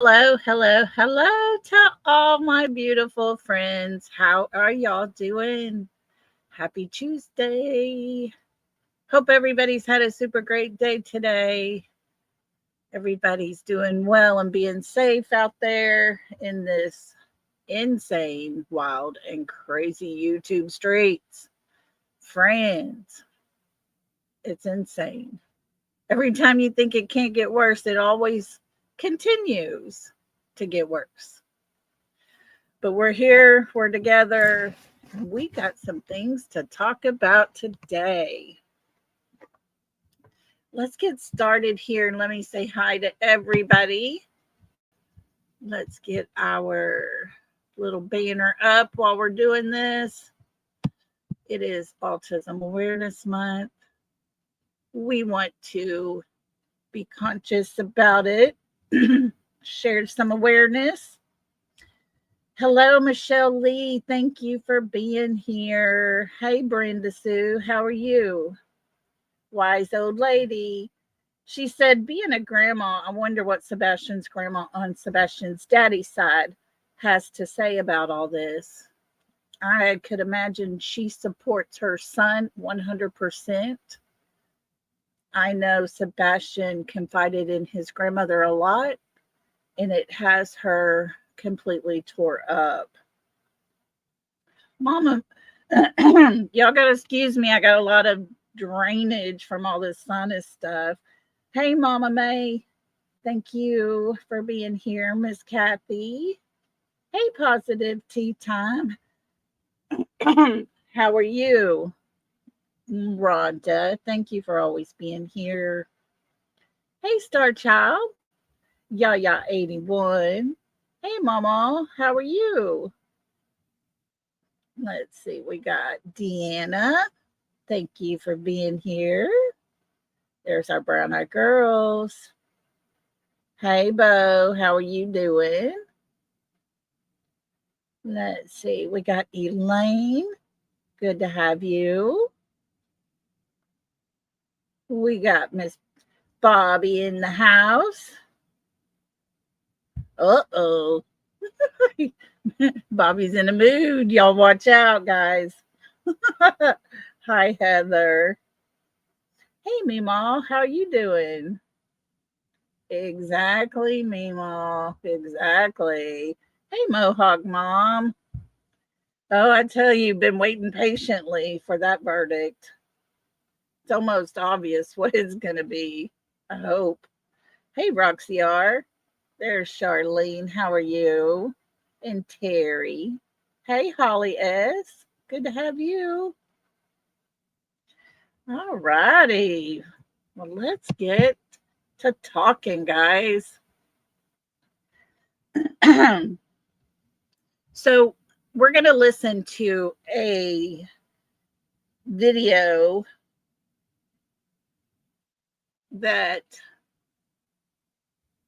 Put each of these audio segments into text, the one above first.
Hello, hello, hello to all my beautiful friends. How are y'all doing? Happy Tuesday. Hope everybody's had a super great day today. Everybody's doing well and being safe out there in this insane, wild, and crazy YouTube streets. Friends, it's insane. Every time you think it can't get worse, it always continues to get worse. But we're here, we're together. We got some things to talk about today. Let's get started here and let me say hi to everybody. Let's get our little banner up while we're doing this. It is Autism Awareness Month. We want to be conscious about it, share some awareness. Hello, Michelle Lee. Thank you for being here. Hey, Brenda Sue. How are you? Wise old lady. She said, being a grandma, I wonder what Sebastian's grandma on Sebastian's daddy's side has to say about all this. I could imagine she supports her son 100%. I know Sebastian confided in his grandmother a lot, and it has her completely tore up. Mama, y'all got to excuse me. I got a lot of drainage from all this sinus stuff. Hey, Mama May. Thank you for being here, Miss Kathy. Hey, Positive Tea Time. How are you? Rhonda, thank you for always being here. Hey, Star Child. Yaya 81. Hey, Mama, how are you? Let's see, we got Deanna. Thank you for being here. There's our brown eyed girls. Hey, Bo, how are you doing? Let's see, we got Elaine. Good to have you. We got Miss Bobby in the house. Uh-oh. Bobby's in a mood. Y'all watch out, guys. Hi, Heather. Hey, Meemaw. How are you doing? Exactly, Meemaw. Exactly. Hey, Mohawk Mom. Oh, I tell you, been waiting patiently for that verdict. It's almost obvious what it's going to be. I hope. Hey, Roxy R. There's Charlene. How are you? And Terry. Hey, Holly S. Good to have you. All righty. Well, let's get to talking, guys. So, we're going to listen to a video that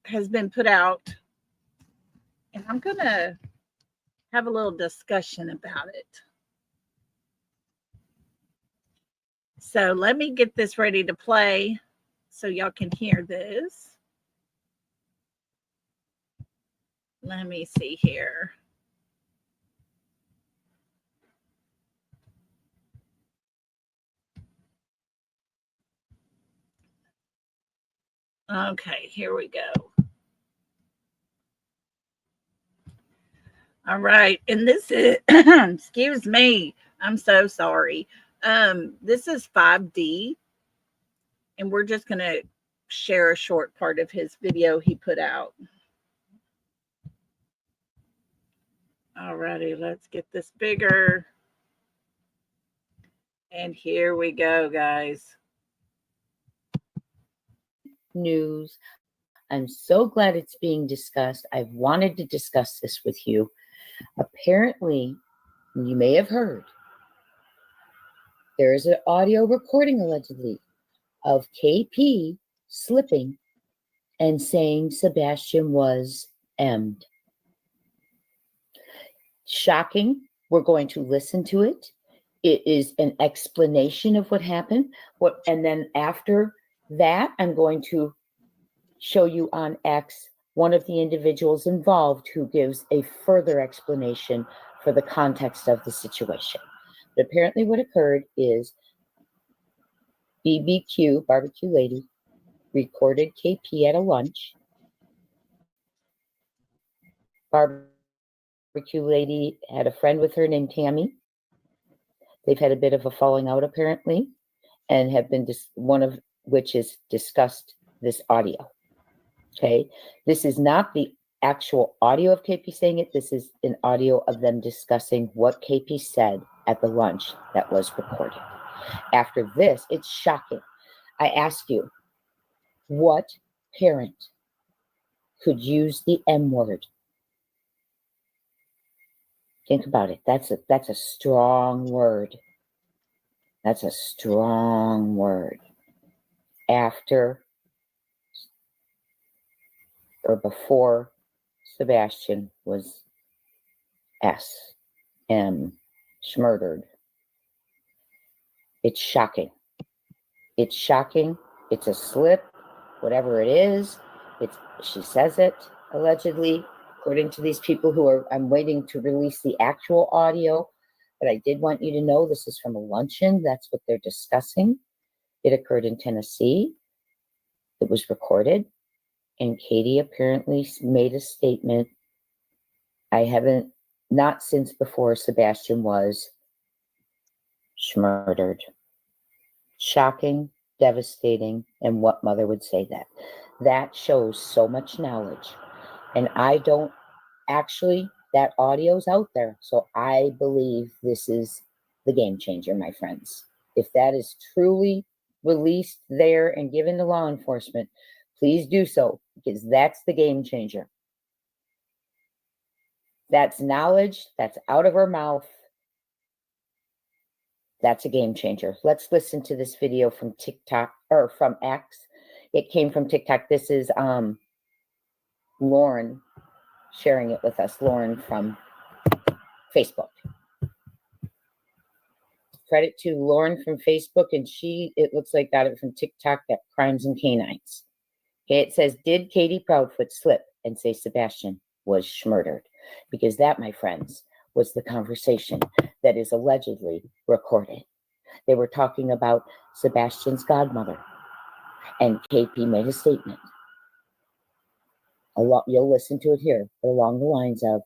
has been put out, and I'm going to have a little discussion about it. So let me get this ready to play so y'all can hear this. Let me see here. Okay, here we go. All right, and this is, excuse me, I'm so sorry. This is 5D, and we're just going to share a short part of his video he put out. All righty, let's get this bigger. And here we go, guys. News. I'm so glad it's being discussed. I've wanted to discuss this with you. Apparently, you may have heard, there is an audio recording allegedly of KP slipping and saying Sebastian was M'd. Shocking. We're going to listen to it. It is an explanation of what happened. And then after that, I'm going to show you on X one of the individuals involved who gives a further explanation for the context of the situation. But apparently what occurred is BBQ, barbecue lady, recorded KP at a lunch. Barbecue lady had a friend with her named Tammy. They've had a bit of a falling out apparently, and have been one of which is discussed this audio. Okay, this is not the actual audio of KP saying it. This is an audio of them discussing what KP said at the lunch that was recorded. After this, it's shocking. I ask you, what parent could use the M word? Think about it. That's a strong word. That's a strong word. After or before Sebastian was murdered. It's shocking. It's shocking. It's a slip, whatever it is. She says it allegedly, according to these people I'm waiting to release the actual audio, but I did want you to know this is from a luncheon. That's what they're discussing. It occurred in Tennessee. It was recorded, and Katie apparently made a statement. Not since before Sebastian was murdered. Shocking, devastating, and what mother would say that? That shows so much knowledge. And that audio's out there. So I believe this is the game changer, my friends. If that is truly released there and given to law enforcement, please do so, because that's the game changer. That's knowledge. That's out of her mouth. That's a game changer. Let's listen to this video from TikTok or from X. It came from TikTok. This is Lauren sharing it with us. Lauren from Facebook. Credit to Lauren from Facebook, and it looks like got it from TikTok at Crimes and Canines. Okay, it says, did Katie Proudfoot slip and say Sebastian was murdered? Because that, my friends, was the conversation that is allegedly recorded. They were talking about Sebastian's godmother, and KP made a statement. You'll listen to it here, but along the lines of,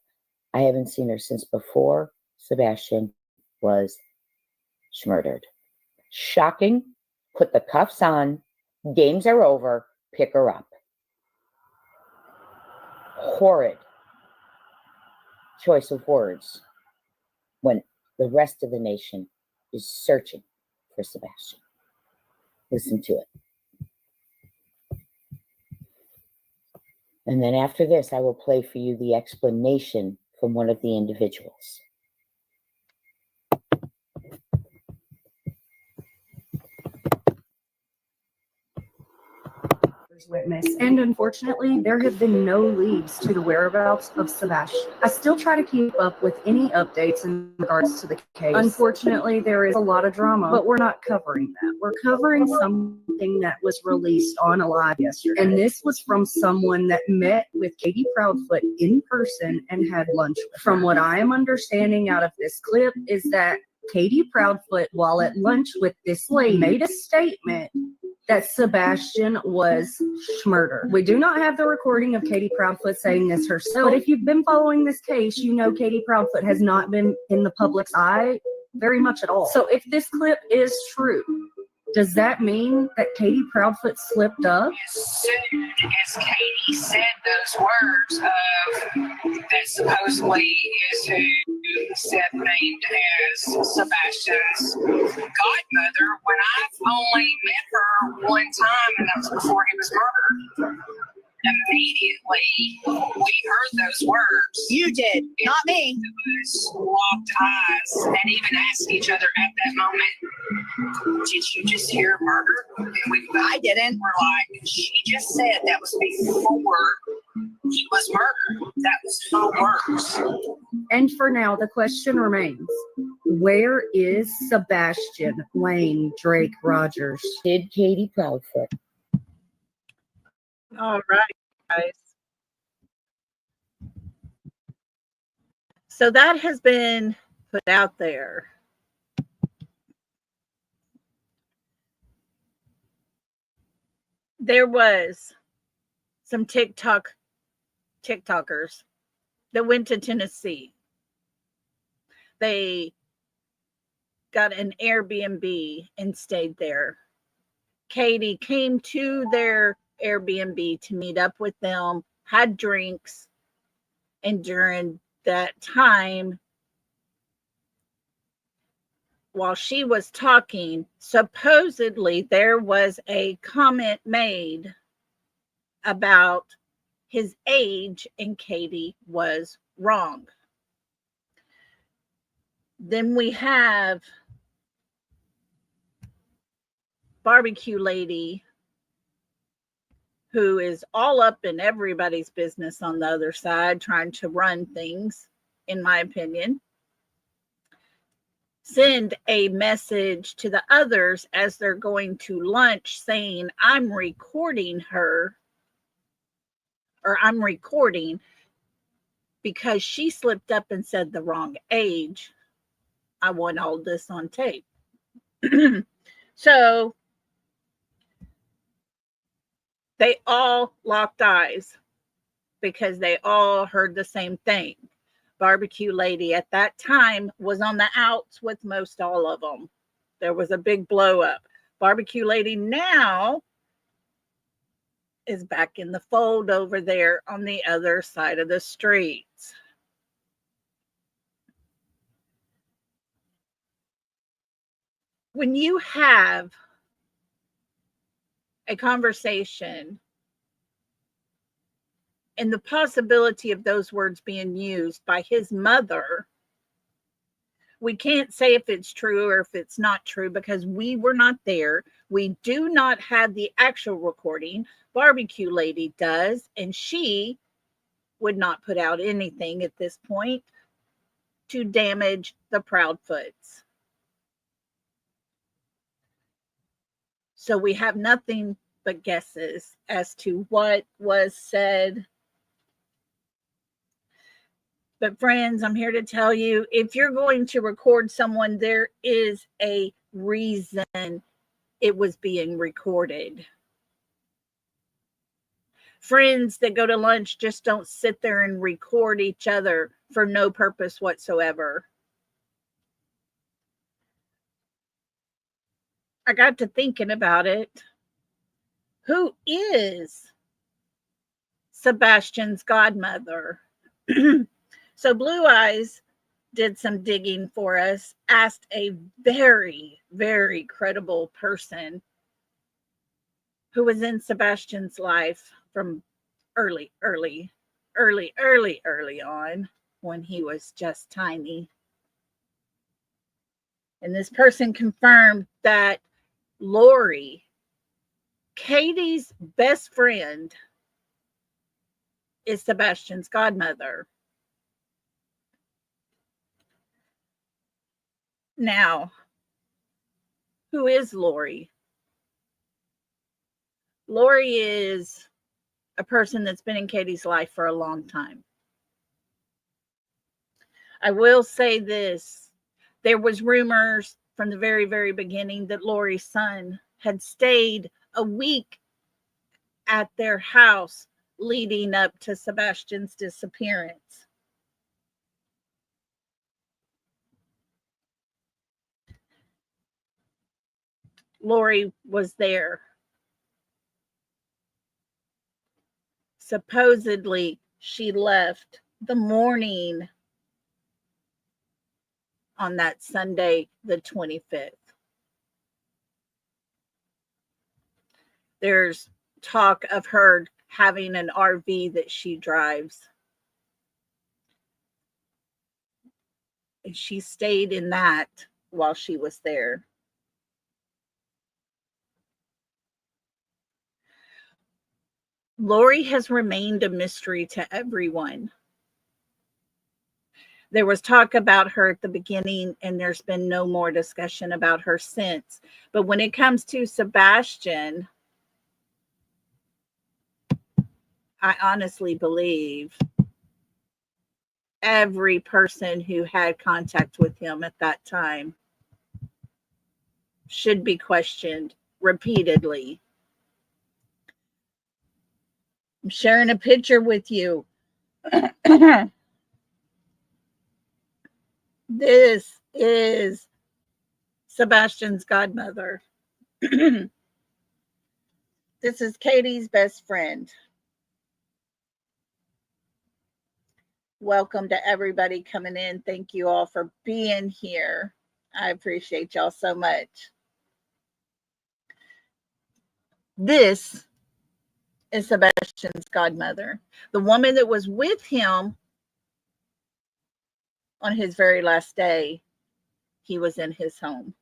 I haven't seen her since before Sebastian was murdered. Shocking. Put the cuffs on. Games are over. Pick her up. Horrid choice of words when the rest of the nation is searching for Sebastian. Listen to it. And then after this, I will play for you the explanation from one of the individuals. Witness, and unfortunately there have been no leads to the whereabouts of Sebastian. I still try to keep up with any updates in regards to the case. Unfortunately, there is a lot of drama, but we're not covering that. We're covering something that was released on Alive yesterday, and this was from someone that met with Katie Proudfoot in person and had lunch with her. From what I am understanding out of this clip is that Katie Proudfoot, while at lunch with this lady, made a statement that Sebastian was murdered. We do not have the recording of Katie Proudfoot saying this herself, but if you've been following this case, you know Katie Proudfoot has not been in the public's eye very much at all. So if this clip is true, does that mean that Katie Proudfoot slipped up? As soon as Katie said those words of that supposedly is who Seth named as Sebastian's godmother, when I've only met her one time, and that was before he was murdered. Immediately, we heard those words. You did, not me. Us locked eyes and even asked each other at that moment, did you just hear murder? And I didn't. We're like, she just said that was before he was murdered. That was her words. And for now, the question remains, where is Sebastian Wayne Drake Rogers? Did Katie Proudfoot? All right, guys. So that has been put out there. There was some TikTokers that went to Tennessee. They got an Airbnb and stayed there. Katie came to their Airbnb to meet up with them, had drinks, and during that time, while she was talking, supposedly there was a comment made about his age, and Katie was wrong. Then we have Barbecue Lady, who is all up in everybody's business on the other side, trying to run things, in my opinion. Send a message to the others as they're going to lunch saying, I'm recording her, or I'm recording because she slipped up and said the wrong age. I want all this on tape. So they all locked eyes because they all heard the same thing. Barbecue Lady at that time was on the outs with most all of them. There was a big blow up. Barbecue Lady now is back in the fold over there on the other side of the streets. When you have a conversation and the possibility of those words being used by his mother, we can't say if it's true or if it's not true because we were not there. We do not have the actual recording. Barbecue Lady does, and she would not put out anything at this point to damage the Proudfoots. So we have nothing but guesses as to what was said. But friends, I'm here to tell you, if you're going to record someone, there is a reason it was being recorded. Friends that go to lunch just don't sit there and record each other for no purpose whatsoever. I got to thinking about it. Who is Sebastian's godmother? So Blue Eyes did some digging for us, asked a very, very credible person who was in Sebastian's life from early on when he was just tiny. And this person confirmed that Lori, Katie's best friend, is Sebastian's godmother. Now, who is Lori? Lori is a person that's been in Katie's life for a long time. I will say this. There was rumors from the very, very beginning that Lori's son had stayed a week at their house leading up to Sebastian's disappearance. Lori was there. Supposedly, she left the morning on that Sunday, the 25th. There's talk of her having an RV that she drives. And she stayed in that while she was there. Lori has remained a mystery to everyone. There was talk about her at the beginning, and there's been no more discussion about her since. But when it comes to Sebastian, I honestly believe every person who had contact with him at that time should be questioned repeatedly. I'm sharing a picture with you. This is Sebastian's godmother. This is Katie's best friend. Welcome to everybody coming in. Thank you all for being here. I appreciate y'all so much. This is Sebastian's godmother, the woman that was with him on his very last day. He was in his home.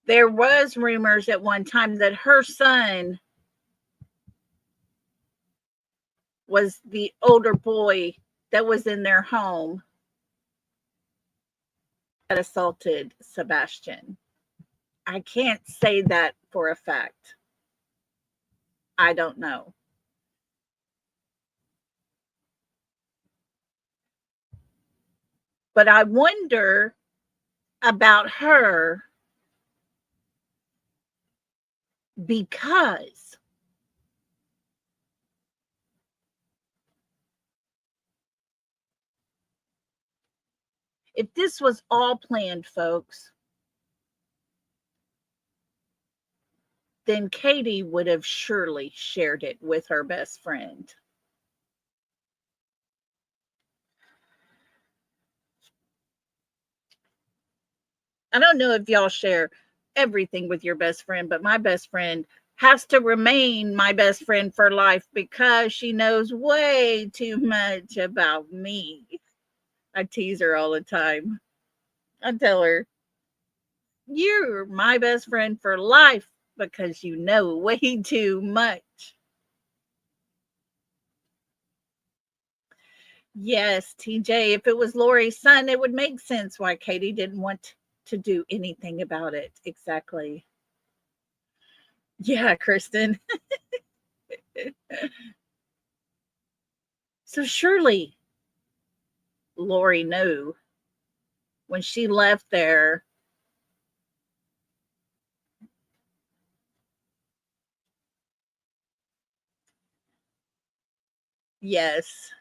There was rumors at one time that her son was the older boy that was in their home that assaulted Sebastian. I can't say that for a fact. I don't know. But I wonder about her because if this was all planned, folks, then Katie would have surely shared it with her best friend. I don't know if y'all share everything with your best friend, but my best friend has to remain my best friend for life because she knows way too much about me. I tease her all the time. I tell her, you're my best friend for life because you know way too much. Yes, TJ, if it was Lori's son, it would make sense why Katie didn't want to do anything about it. Exactly. Yeah, Kristen. So surely Lori knew when she left there. Yes.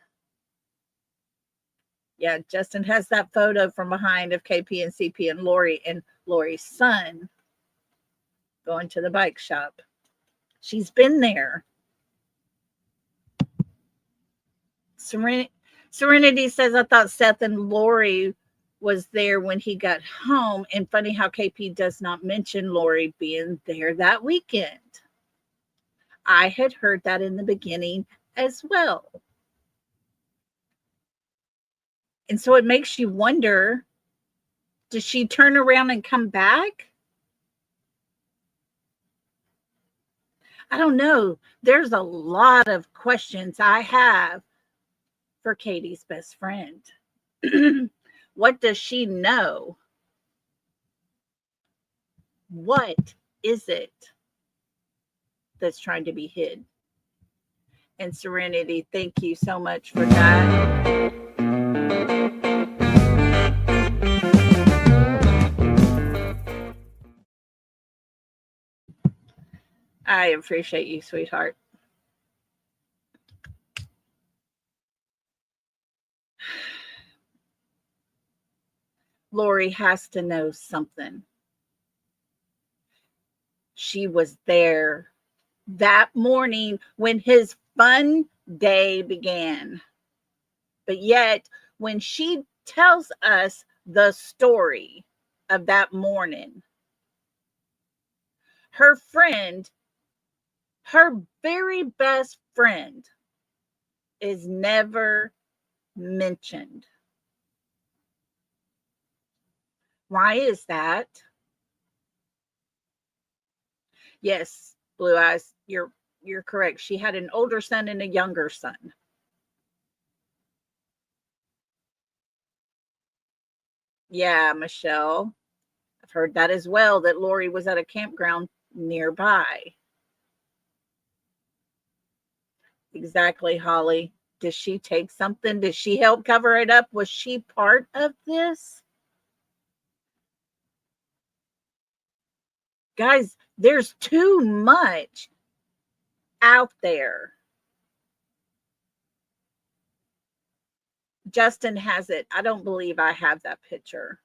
Yeah, Justin has that photo from behind of KP and CP and Lori's son going to the bike shop. She's been there. Serenity says, I thought Seth and Lori was there when he got home. And funny how KP does not mention Lori being there that weekend. I had heard that in the beginning as well. And so it makes you wonder, does she turn around and come back? I don't know. There's a lot of questions I have for Katie's best friend. What does she know? What is it that's trying to be hid? And Serenity, thank you so much for that. I appreciate you, sweetheart. Lori has to know something. She was there that morning when his fun day began. But yet, when she tells us the story of that morning, her friend, her very best friend, is never mentioned. Why is that? Yes, Blue Eyes, you're correct. She had an older son and a younger son. Yeah, Michelle. I've heard that as well, that Lori was at a campground nearby. Exactly, Holly. Does she take something? Does she help cover it up? Was she part of this? Guys, there's too much out there. Justin has it. I don't believe I have that picture.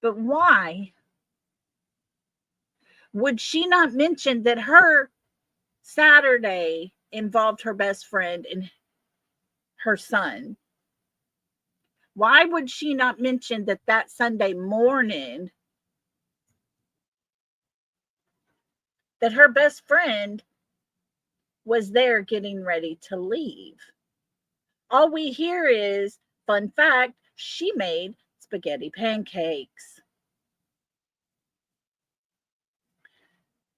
But why would she not mention that her Saturday involved her best friend and her son? Why would she not mention that that Sunday morning that her best friend was there getting ready to leave? All we hear is, fun fact, she made spaghetti pancakes.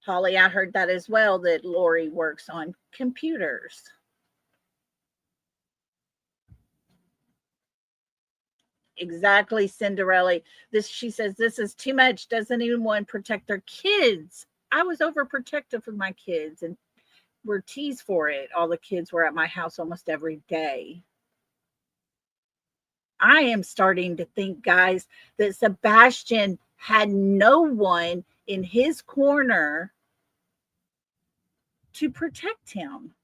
Holly, I heard that as well, that Lori works on computers. Exactly, Cinderella. She says, this is too much. Doesn't anyone protect their kids? I was overprotective of my kids and were teased for it. All the kids were at my house almost every day. I am starting to think, guys, that Sebastian had no one in his corner to protect him.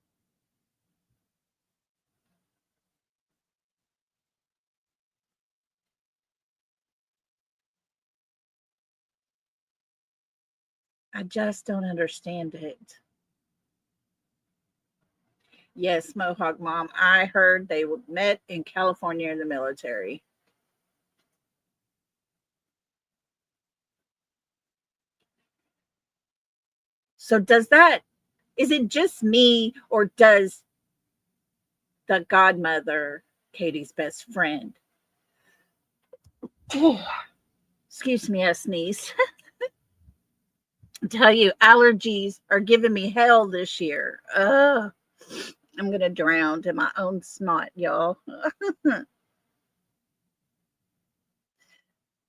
I just don't understand it. Yes, Mohawk Mom. I heard they met in California in the military. So is it just me, or does the godmother, Katie's best friend, excuse me, I sneeze, tell you allergies are giving me hell this year. I'm going to drown in my own snot, y'all.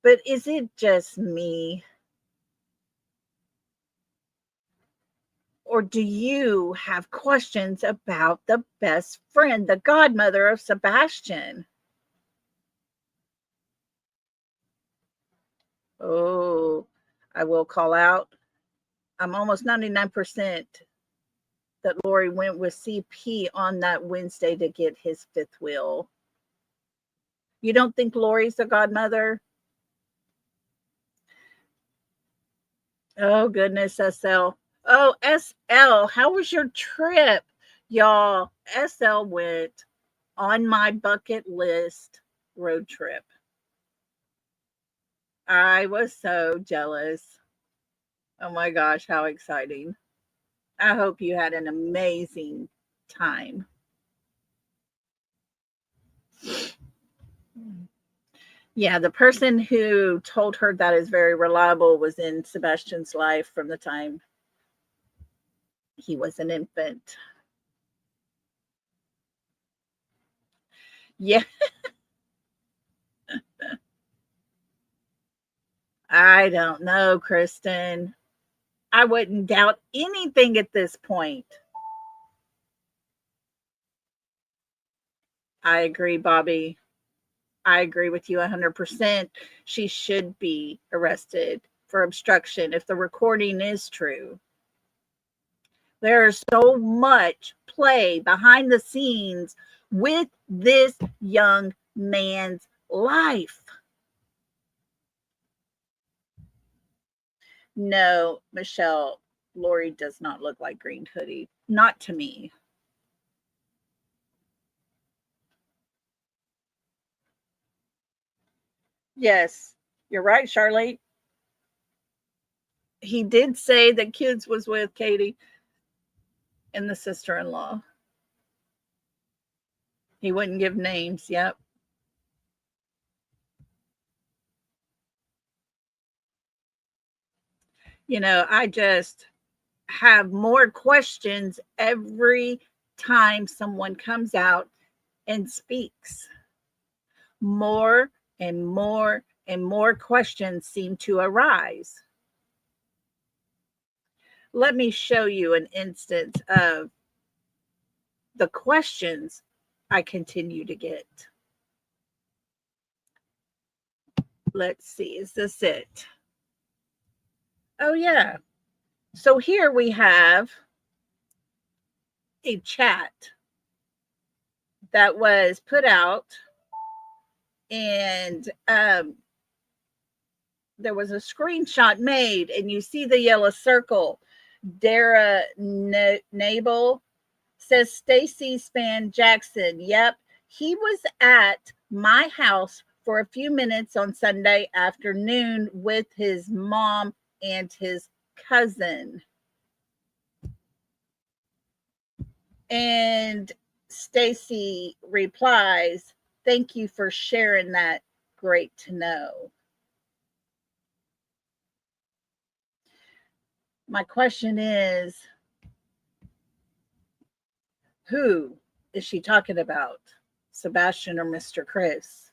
But is it just me? Or do you have questions about the best friend, the godmother of Sebastian? Oh, I will call out. I'm almost 99% that Lori went with CP on that Wednesday to get his fifth wheel. You don't think Lori's the godmother? Oh, goodness, SL. Oh, SL, how was your trip? Y'all, SL went on my bucket list road trip. I was so jealous. Oh my gosh, how exciting. I hope you had an amazing time. Yeah, the person who told her that is very reliable was in Sebastian's life from the time he was an infant. Yeah, I don't know, Kristen. I wouldn't doubt anything at this point. I agree, Bobby. I agree with you 100%. She should be arrested for obstruction if the recording is true. There is so much play behind the scenes with this young man's life. No, Michelle, Lori does not look like Green Hoodie. Not to me. Yes, you're right, Charlotte. He did say that kids was with Katie and the sister-in-law. He wouldn't give names. Yep. I just have more questions every time someone comes out and speaks. More and more and more questions seem to arise. Let me show you an instance of the questions I continue to get. Let's see, is this it? Oh, yeah. So here we have a chat that was put out, and there was a screenshot made, and you see the yellow circle. Dara Nabel says Stacy Span Jackson. Yep, he was at my house for a few minutes on Sunday afternoon with his mom and his cousin. And Stacy replies, "Thank you for sharing that. Great to know." My question is, who is she talking about? Sebastian or Mr. Chris?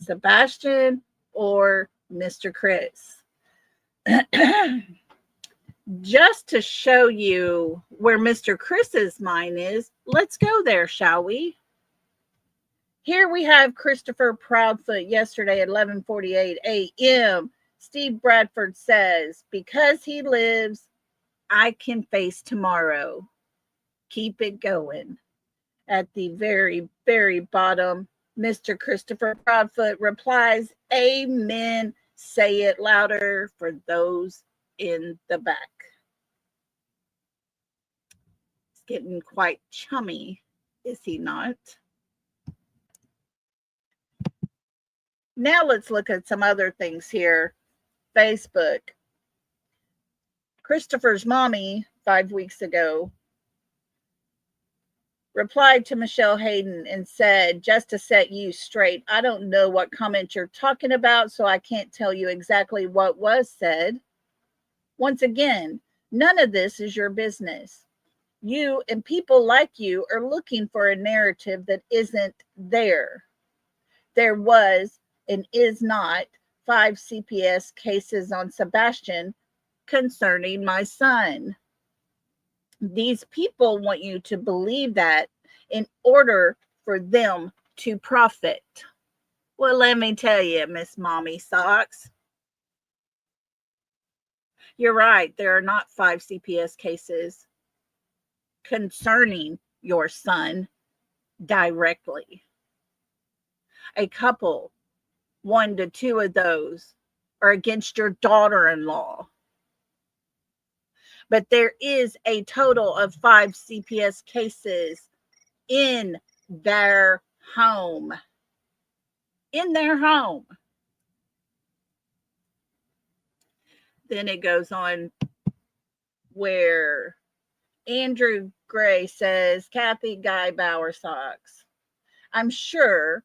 Sebastian or Mr. Chris? Just to show you where Mr. Chris's mind is, let's go there, shall we? Here we have Christopher Proudfoot yesterday at 11:48 a.m. Steve Bradford says, because he lives, I can face tomorrow. Keep it going. At the very, very bottom, Mr. Christopher Proudfoot replies, amen. Say it louder for those in the back. It's getting quite chummy, is he not? Now let's look at some other things here. Facebook. Christopher's mommy, 5 weeks ago, replied to Michelle Hayden and said, just to set you straight, I don't know what comment you're talking about, so I can't tell you exactly what was said. Once again, none of this is your business. You and people like you are looking for a narrative that isn't there. There was and is not 5 CPS cases on Sebastian concerning my son. These people want you to believe that in order for them to profit. Well, let me tell you, Miss Mommy Socks, you're right. There are not 5 CPS cases concerning your son directly. A couple, 1 to 2 of those are against your daughter-in-law. But there is a total of 5 CPS cases in their home. In their home. Then it goes on where Andrew Gray says, Kathy Guy Bauer Socks. I'm sure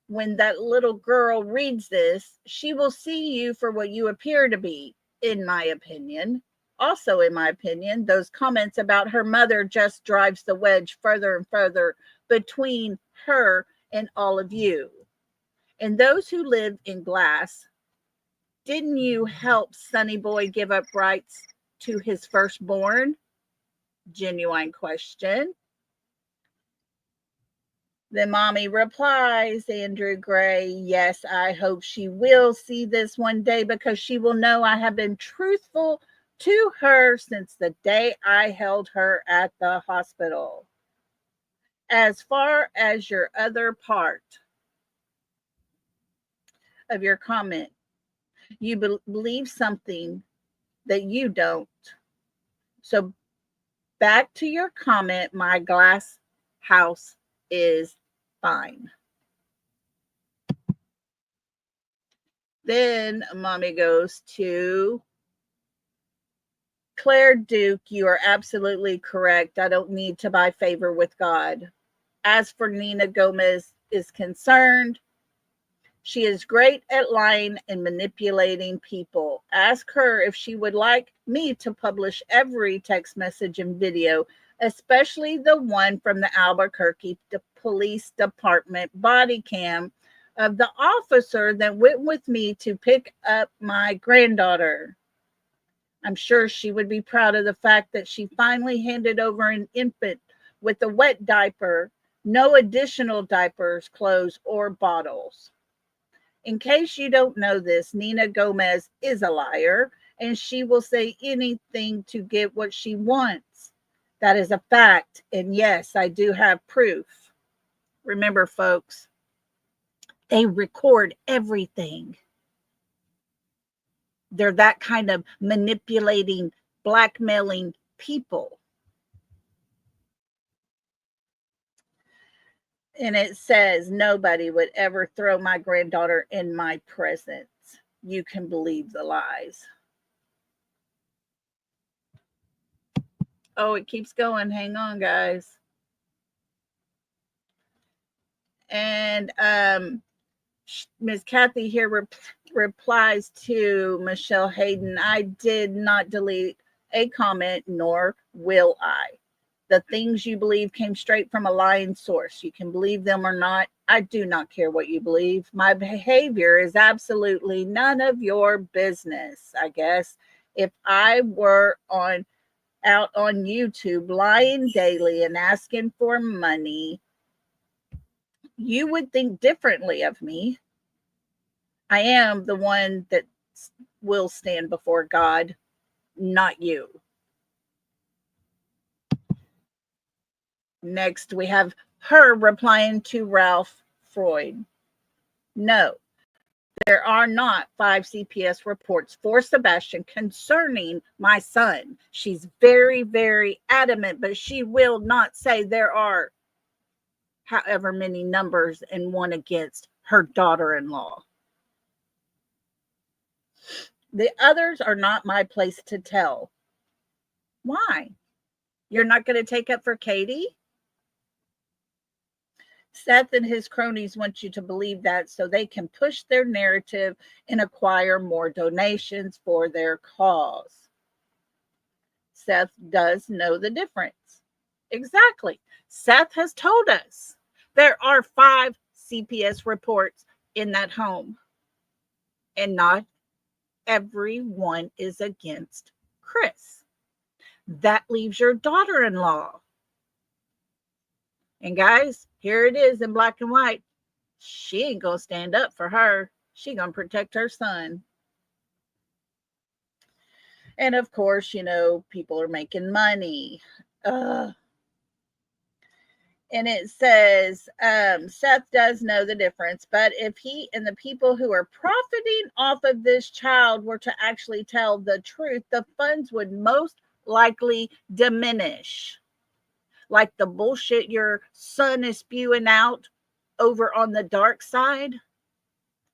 when that little girl reads this, she will see you for what you appear to be, in my opinion. Also, in my opinion, those comments about her mother just drives the wedge further and further between her and all of you. And those who live in glass, didn't you help Sonny Boy give up rights to his firstborn? Genuine question. Then mommy replies, Andrew Gray, yes, I hope she will see this one day because she will know I have been truthful to her since the day I held her at the hospital. As far as your other part of your comment, you believe something that you don't. So back to your comment, my glass house is fine. Then mommy goes to Claire Duke, you are absolutely correct. I don't need to buy favor with God. As for Nina Gomez is concerned, she is great at lying and manipulating people. Ask her if she would like me to publish every text message and video, especially the one from the Albuquerque Police Department body cam of the officer that went with me to pick up my granddaughter. I'm sure she would be proud of the fact that she finally handed over an infant with a wet diaper, no additional diapers, clothes, or bottles. In case you don't know this, Nina Gomez is a liar, and she will say anything to get what she wants. That is a fact, and yes, I do have proof. Remember, folks, they record everything. They're that kind of manipulating, blackmailing people. And it says, nobody would ever throw my granddaughter in my presence. You can believe the lies. Oh, it keeps going. Hang on, guys. And Ms. Kathy here replies to Michelle Hayden, I did not delete a comment, nor will I. The things you believe came straight from a lying source. You can believe them or not. I do not care what you believe. My behavior is absolutely none of your business, I guess. If I were out on YouTube lying daily and asking for money, you would think differently of me. I am the one that will stand before God, not you. Next, we have her replying to Ralph Freud. No, there are not 5 CPS reports for Sebastian concerning my son. She's very, very adamant, but she will not say there are however many numbers and one against her daughter-in-law. The others are not my place to tell. Why? You're not going to take up for Katie? Seth and his cronies want you to believe that so they can push their narrative and acquire more donations for their cause. Seth does know the difference. Exactly. Seth has told us there are 5 CPS reports in that home, and not everyone is against Chris. That leaves your daughter-in-law. And guys, here it is in black and white. She ain't gonna stand up for her. She gonna protect her son. And of course, you know, people are making money. And it says, Seth does know the difference, but if he and the people who are profiting off of this child were to actually tell the truth, the funds would most likely diminish. Like the bullshit your son is spewing out over on the dark side,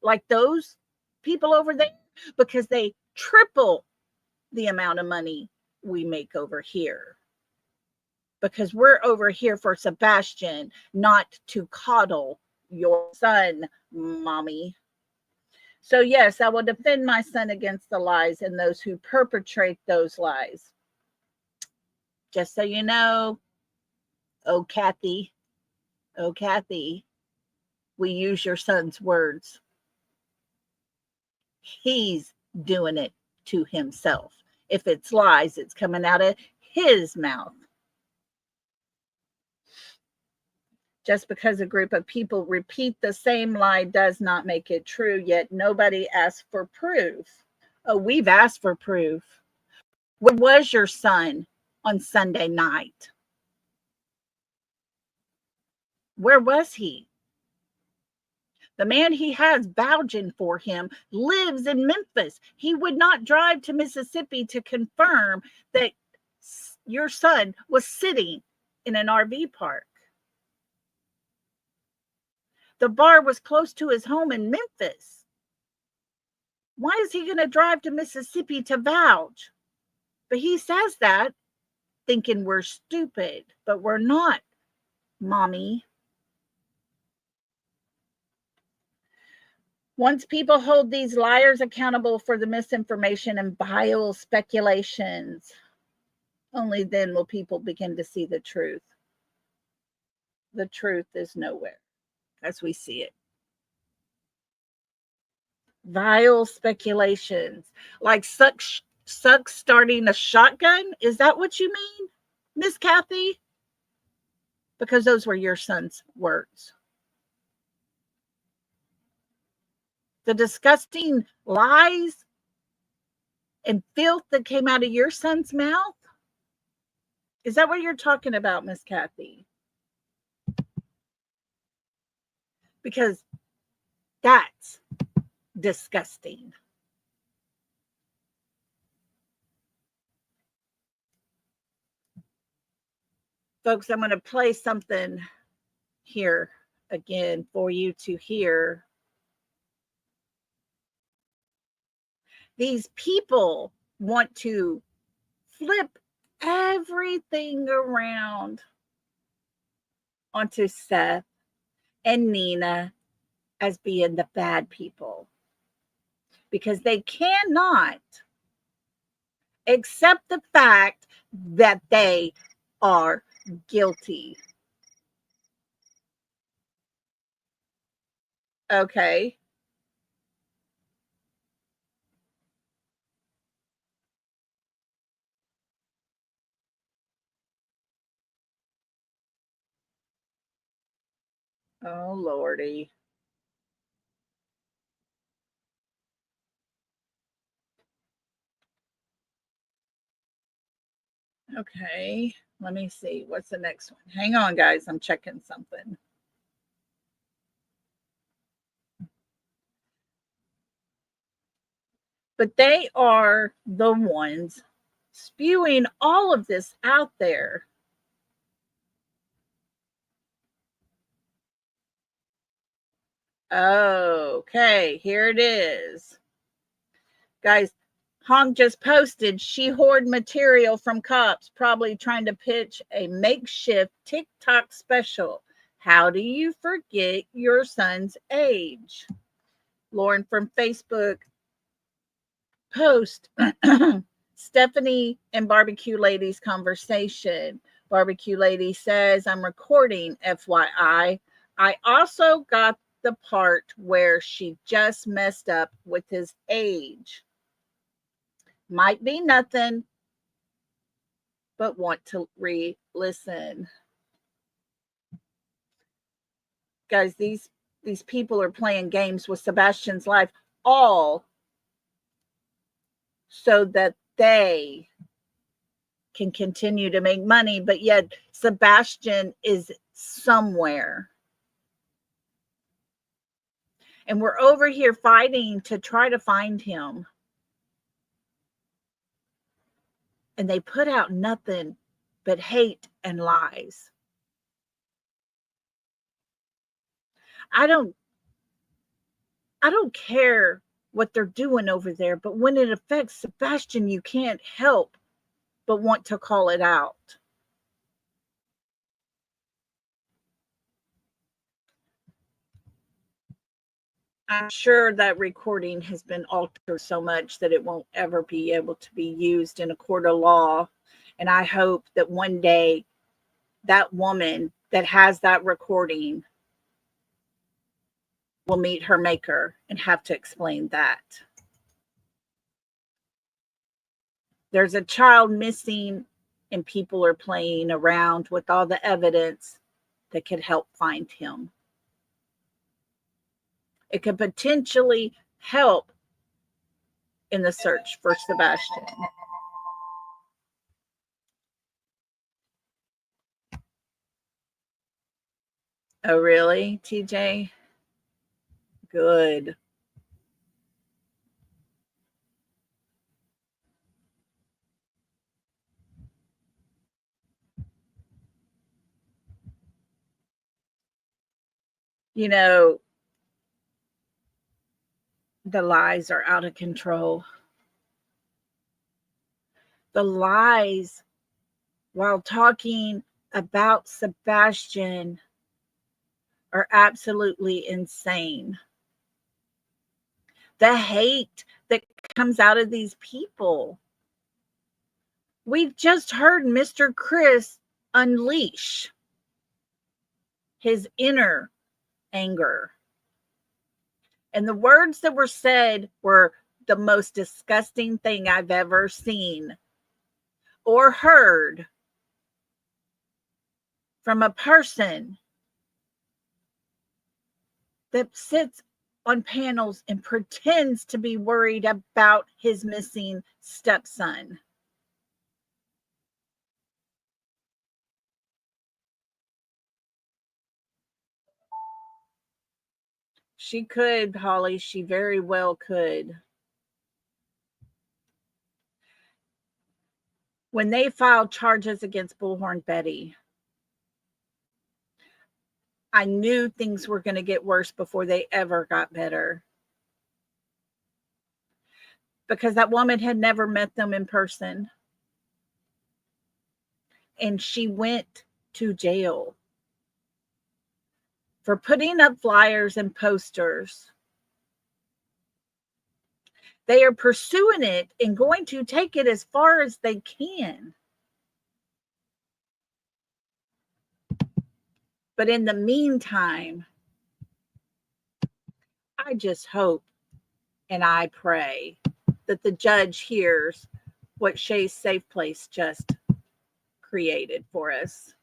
like those people over there, because they triple the amount of money we make over here. Because we're over here for Sebastian, not to coddle your son, mommy. So yes, I will defend my son against the lies and those who perpetrate those lies. Just so you know, oh, Kathy, we use your son's words. He's doing it to himself. If it's lies, it's coming out of his mouth. Just because a group of people repeat the same lie does not make it true, yet nobody asked for proof. Oh, we've asked for proof. Where was your son on Sunday night? Where was he? The man he has vouching for him lives in Memphis. He would not drive to Mississippi to confirm that your son was sitting in an RV park. The bar was close to his home in Memphis. Why is he going to drive to Mississippi to vouch? But he says that thinking we're stupid, but we're not, mommy. Once people hold these liars accountable for the misinformation and vile speculations, only then will people begin to see the truth. The truth is nowhere as we see it. Vile speculations, like such sucks starting a shotgun? Is that what you mean, Miss Kathy? Because those were your son's words. The disgusting lies and filth that came out of your son's mouth? Is that what you're talking about, Miss Kathy? Because that's disgusting. Folks, I'm going to play something here again for you to hear. These people want to flip everything around onto Seth and Nina as being the bad people, because they cannot accept the fact that they are guilty. Okay. Oh, Lordy. Okay, let me see. What's the next one? Hang on, guys. I'm checking something. But they are the ones spewing all of this out there. Okay, here it is. Guys, Hong just posted, she hoard material from cops, probably trying to pitch a makeshift TikTok special. How do you forget your son's age? Lauren from Facebook post, Stephanie and Barbecue Lady's conversation. Barbecue Lady says, I'm recording, FYI. I also got the part where she just messed up with his age. Might be nothing, but want to re-listen. Guys, these people are playing games with Sebastian's life, all so that they can continue to make money, but yet Sebastian is somewhere. And we're over here fighting to try to find him. And they put out nothing but hate and lies. I don't care what they're doing over there, but when it affects Sebastian, you can't help but want to call it out. I'm sure that recording has been altered so much that it won't ever be able to be used in a court of law. And I hope that one day that woman that has that recording will meet her maker and have to explain that. There's a child missing and people are playing around with all the evidence that could help find him. It could potentially help in the search for Sebastian. Oh, really, TJ? Good. You know, the lies are out of control. The lies, while talking about Sebastian, are absolutely insane. The hate that comes out of these people. We've just heard Mr. Chris unleash his inner anger. And the words that were said were the most disgusting thing I've ever seen or heard from a person that sits on panels and pretends to be worried about his missing stepson. She could, Holly. She very well could. When they filed charges against Bullhorn Betty, I knew things were going to get worse before they ever got better. Because that woman had never met them in person. And she went to jail for putting up flyers and posters. They are pursuing it and going to take it as far as they can. But in the meantime, I just hope and I pray that the judge hears what Shay's Safe Place just created for us.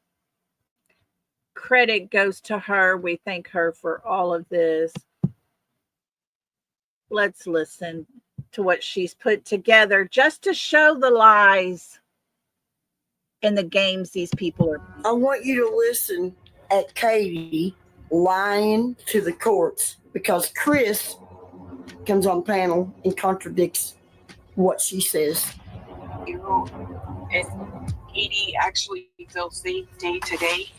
Credit goes to her. We thank her for all of this. Let's listen to what she's put together just to show the lies and the games these people are. I want you to listen at Katie lying to the courts because Chris comes on panel and contradicts what she says. And Katie actually feels safe day to day.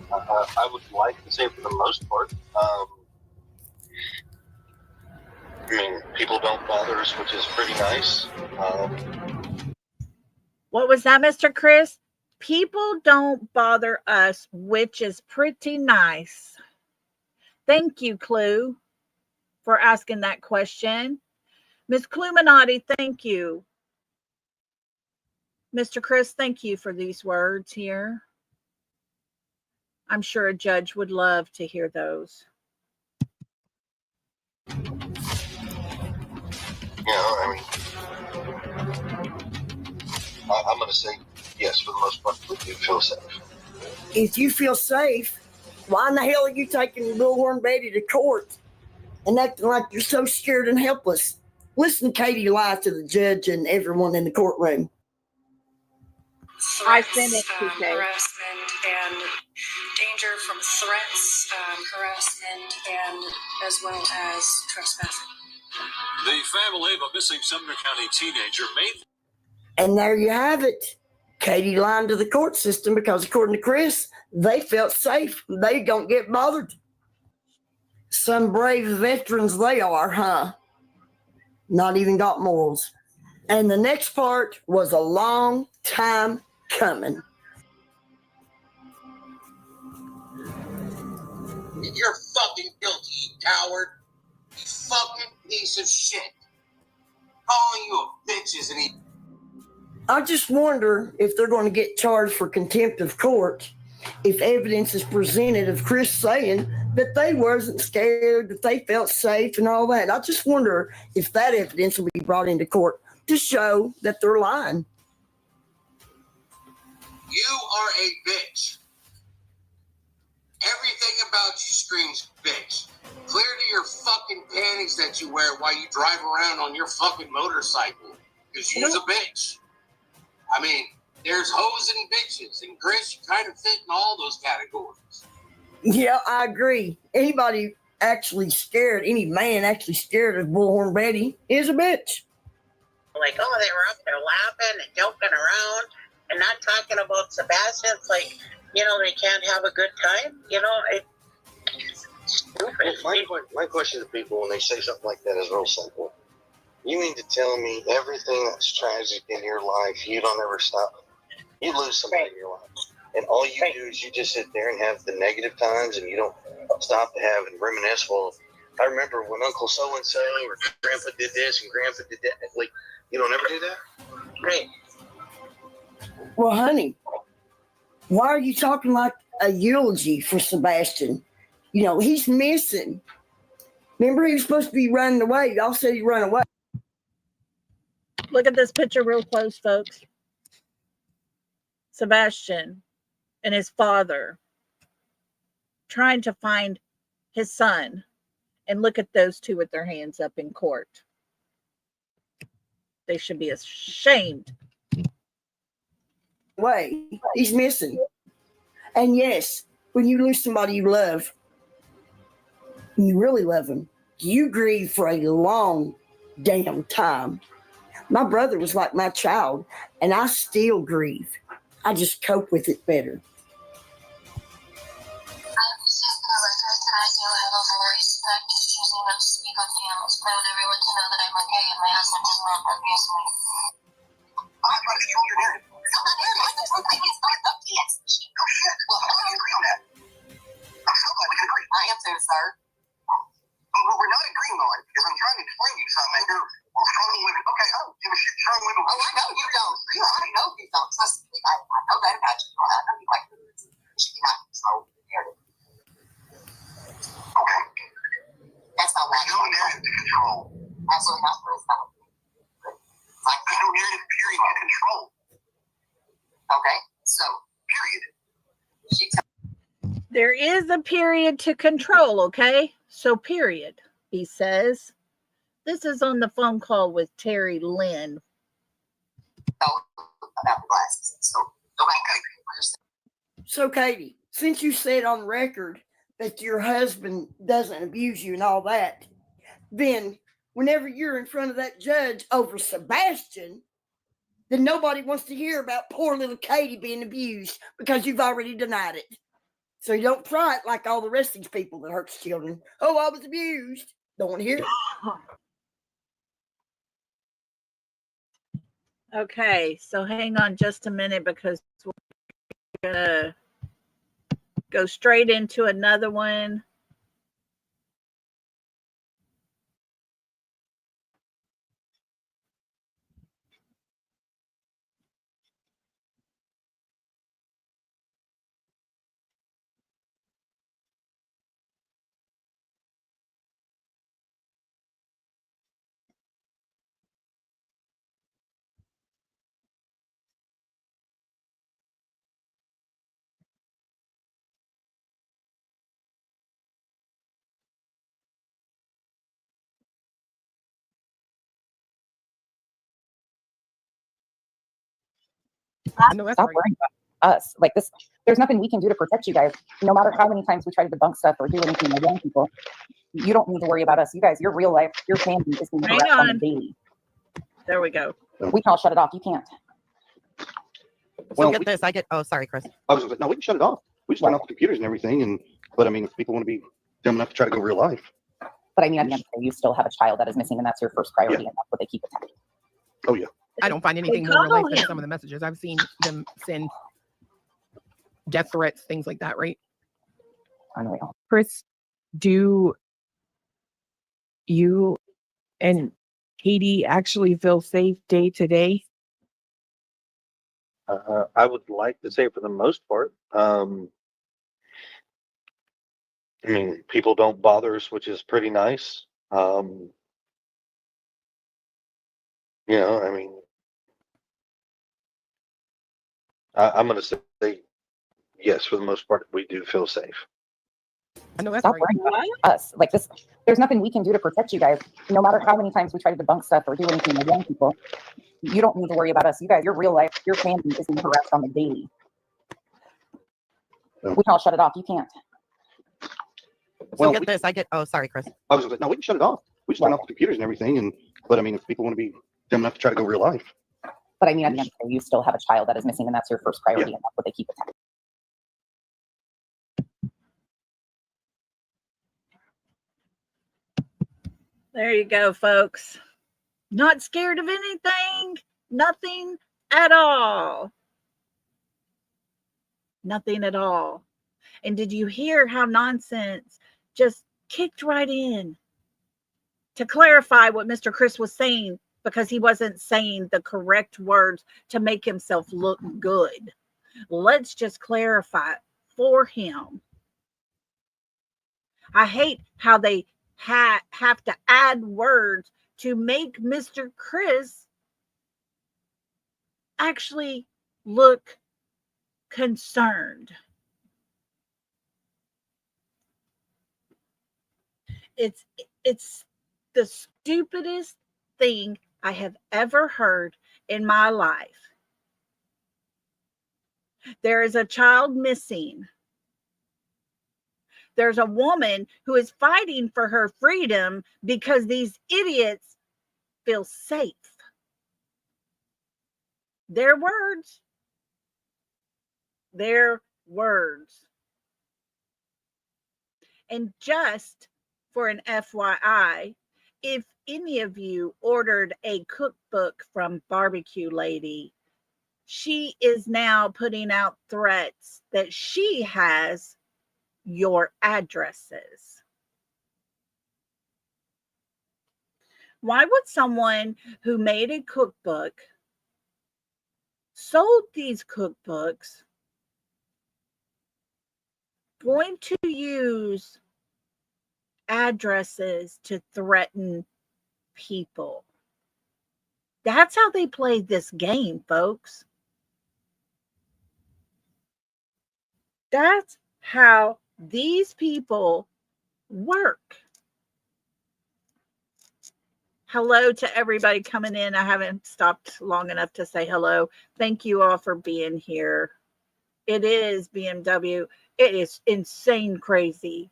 I would like to say for the most part. I mean, people don't bother us, which is pretty nice. What was that, Mr. Chris? People don't bother us, which is pretty nice. Thank you, Clue, for asking that question. Miss Cluminati, thank you. Mr. Chris, thank you for these words here. I'm sure a judge would love to hear those. I mean, I'm going to say yes, for the most part, we do feel safe. If you feel safe, why in the hell are you taking Bullhorn Betty to court and acting like you're so scared and helpless? Listen, Katie lie to the judge and everyone in the courtroom. I finished today. Harassment and danger from threats, harassment, and as well as trespassing. The family of a missing Sumner County teenager made. And there you have it. Katie lying to the court system because, according to Chris, they felt safe. They don't get bothered. Some brave veterans they are, huh? Not even got morals. And the next part was a long time coming. You're fucking guilty, you coward. You fucking piece of shit. Calling you a bitch isn't even. I just wonder if they're going to get charged for contempt of court if evidence is presented of Chris saying that they wasn't scared, that they felt safe and all that. I just wonder if that evidence will be brought into court to show that they're lying. You are a bitch. Everything about you screams bitch. Clear to your fucking panties that you wear while you drive around on your fucking motorcycle. Because you're a bitch. I mean, there's hoes and bitches, and Chris, you kind of fit in all those categories. Yeah, I agree. Anybody actually scared, any man actually scared of Bullhorn Betty is a bitch. Like, oh, they were up there laughing and joking around and not talking about Sebastian. It's like, you know, they can't have a good time. You know, it's stupid. My question to people when they say something like that is real simple. You mean to tell me everything that's tragic in your life, you don't ever stop? You lose somebody in your life. And all you do is you just sit there and have the negative times and you don't stop to have and reminisce. Well, I remember when Uncle so-and-so or Grandpa did this and Grandpa did that. Like, you don't ever do that? Right. Well, honey, why are you talking like a eulogy for Sebastian? You know, he's missing. Remember, he was supposed to be running away. Y'all said he run away. Look at this picture real close, folks. Sebastian and his father trying to find his son. And look at those two with their hands up in court. They should be ashamed. Way. He's missing. And yes, when you lose somebody you love, and you really love them, you grieve for a long damn time. My brother was like my child, and I still grieve. I just cope with it better. I do have a voice. I'm just choosing not to speak on camels. I want everyone to know that I'm okay and my husband does not abuse me. I'm not trying to control your narrative. It's not my narrative. It's not up to yes. No shit. Well, how do you agree on that? I'm so glad we can agree. I am too, sir. What we're not agreeing on is I'm trying to explain you something. You're strong women. Okay, I don't give a shit. Strong women. Oh, I know you don't. I know you don't. Trust me. I know that about you. I know you like the words. You should not control the narrative. Okay. That's not right. There's no narrative to control. Absolutely not. There's not. Like, there's no narrative period to control. Okay, so, period. There is a period to control, okay? So, period, he says. This is on the phone call with Terry Lynn. About the glasses. So, go back for yourself. So, Katie, since you said on record that your husband doesn't abuse you and all that, then whenever you're in front of that judge over Sebastian, then nobody wants to hear about poor little Katie being abused because you've already denied it. So you don't try it like all the rest of these people that hurts children. Oh, I was abused. Don't want to hear it. Okay, so hang on just a minute because we're going to go straight into another one. I know that's Stop right. worrying about us. Like this, there's nothing we can do to protect you guys. No matter how many times we try to debunk stuff or do anything to young people, you don't need to worry about us. You guys, your real life, your family is being Hang harassed on the on. daily. There we go. We can all shut it off. You can't. So get this. I get. Oh, sorry, Chris. I was no, we can shut it off. We just turn off the computers and everything. But I mean, if people want to be dumb enough to try to go real life. But I mean, at the end of the day, you still have a child that is missing, and that's your first priority, and that's what they keep attacking. Oh yeah. I don't find anything more real life than some of the messages I've seen them send. Death threats, things like that, right? Unreal. Chris, do you and Katie actually feel safe day to day? I would like to say for the most part. I mean, people don't bother us, which is pretty nice. You know, I mean, I'm going to say yes, for the most part, we do feel safe. I know that's Stop right. worrying about us. Like this, there's nothing we can do to protect you guys. No matter how many times we try to debunk stuff or do anything to young people, you don't need to worry about us. You guys, your real life, your family is being harassed on the daily. We can all shut it off. You can't. So get this. I get. Oh, sorry, Chris. I was no, we can shut it off. We just turn off the computers and everything. But I mean, if people want to be dumb enough to try to go real life. But I mean, at the end of the day, you still have a child that is missing, and that's your first priority, and that's what they keep attacking. There you go, folks. Not scared of anything. Nothing at all. Nothing at all. And did you hear how nonsense just kicked right in to clarify what Mr. Chris was saying, because he wasn't saying the correct words to make himself look good. Let's just clarify it for him. I hate how they have to add words to make Mr. Chris actually look concerned. It's the stupidest thing I have ever heard in my life. There is a child missing. There's a woman who is fighting for her freedom because these idiots feel safe. Their words. Their words. And just for an FYI, if any of you ordered a cookbook from Barbecue Lady, she is now putting out threats that she has your addresses. Why would someone who made a cookbook, sold these cookbooks, going to use addresses to threaten people? That's how they played this game, folks. That's how these people work. Hello to everybody coming in. I haven't stopped long enough to say hello. Thank you all for being here. It is BMW. It is insane crazy.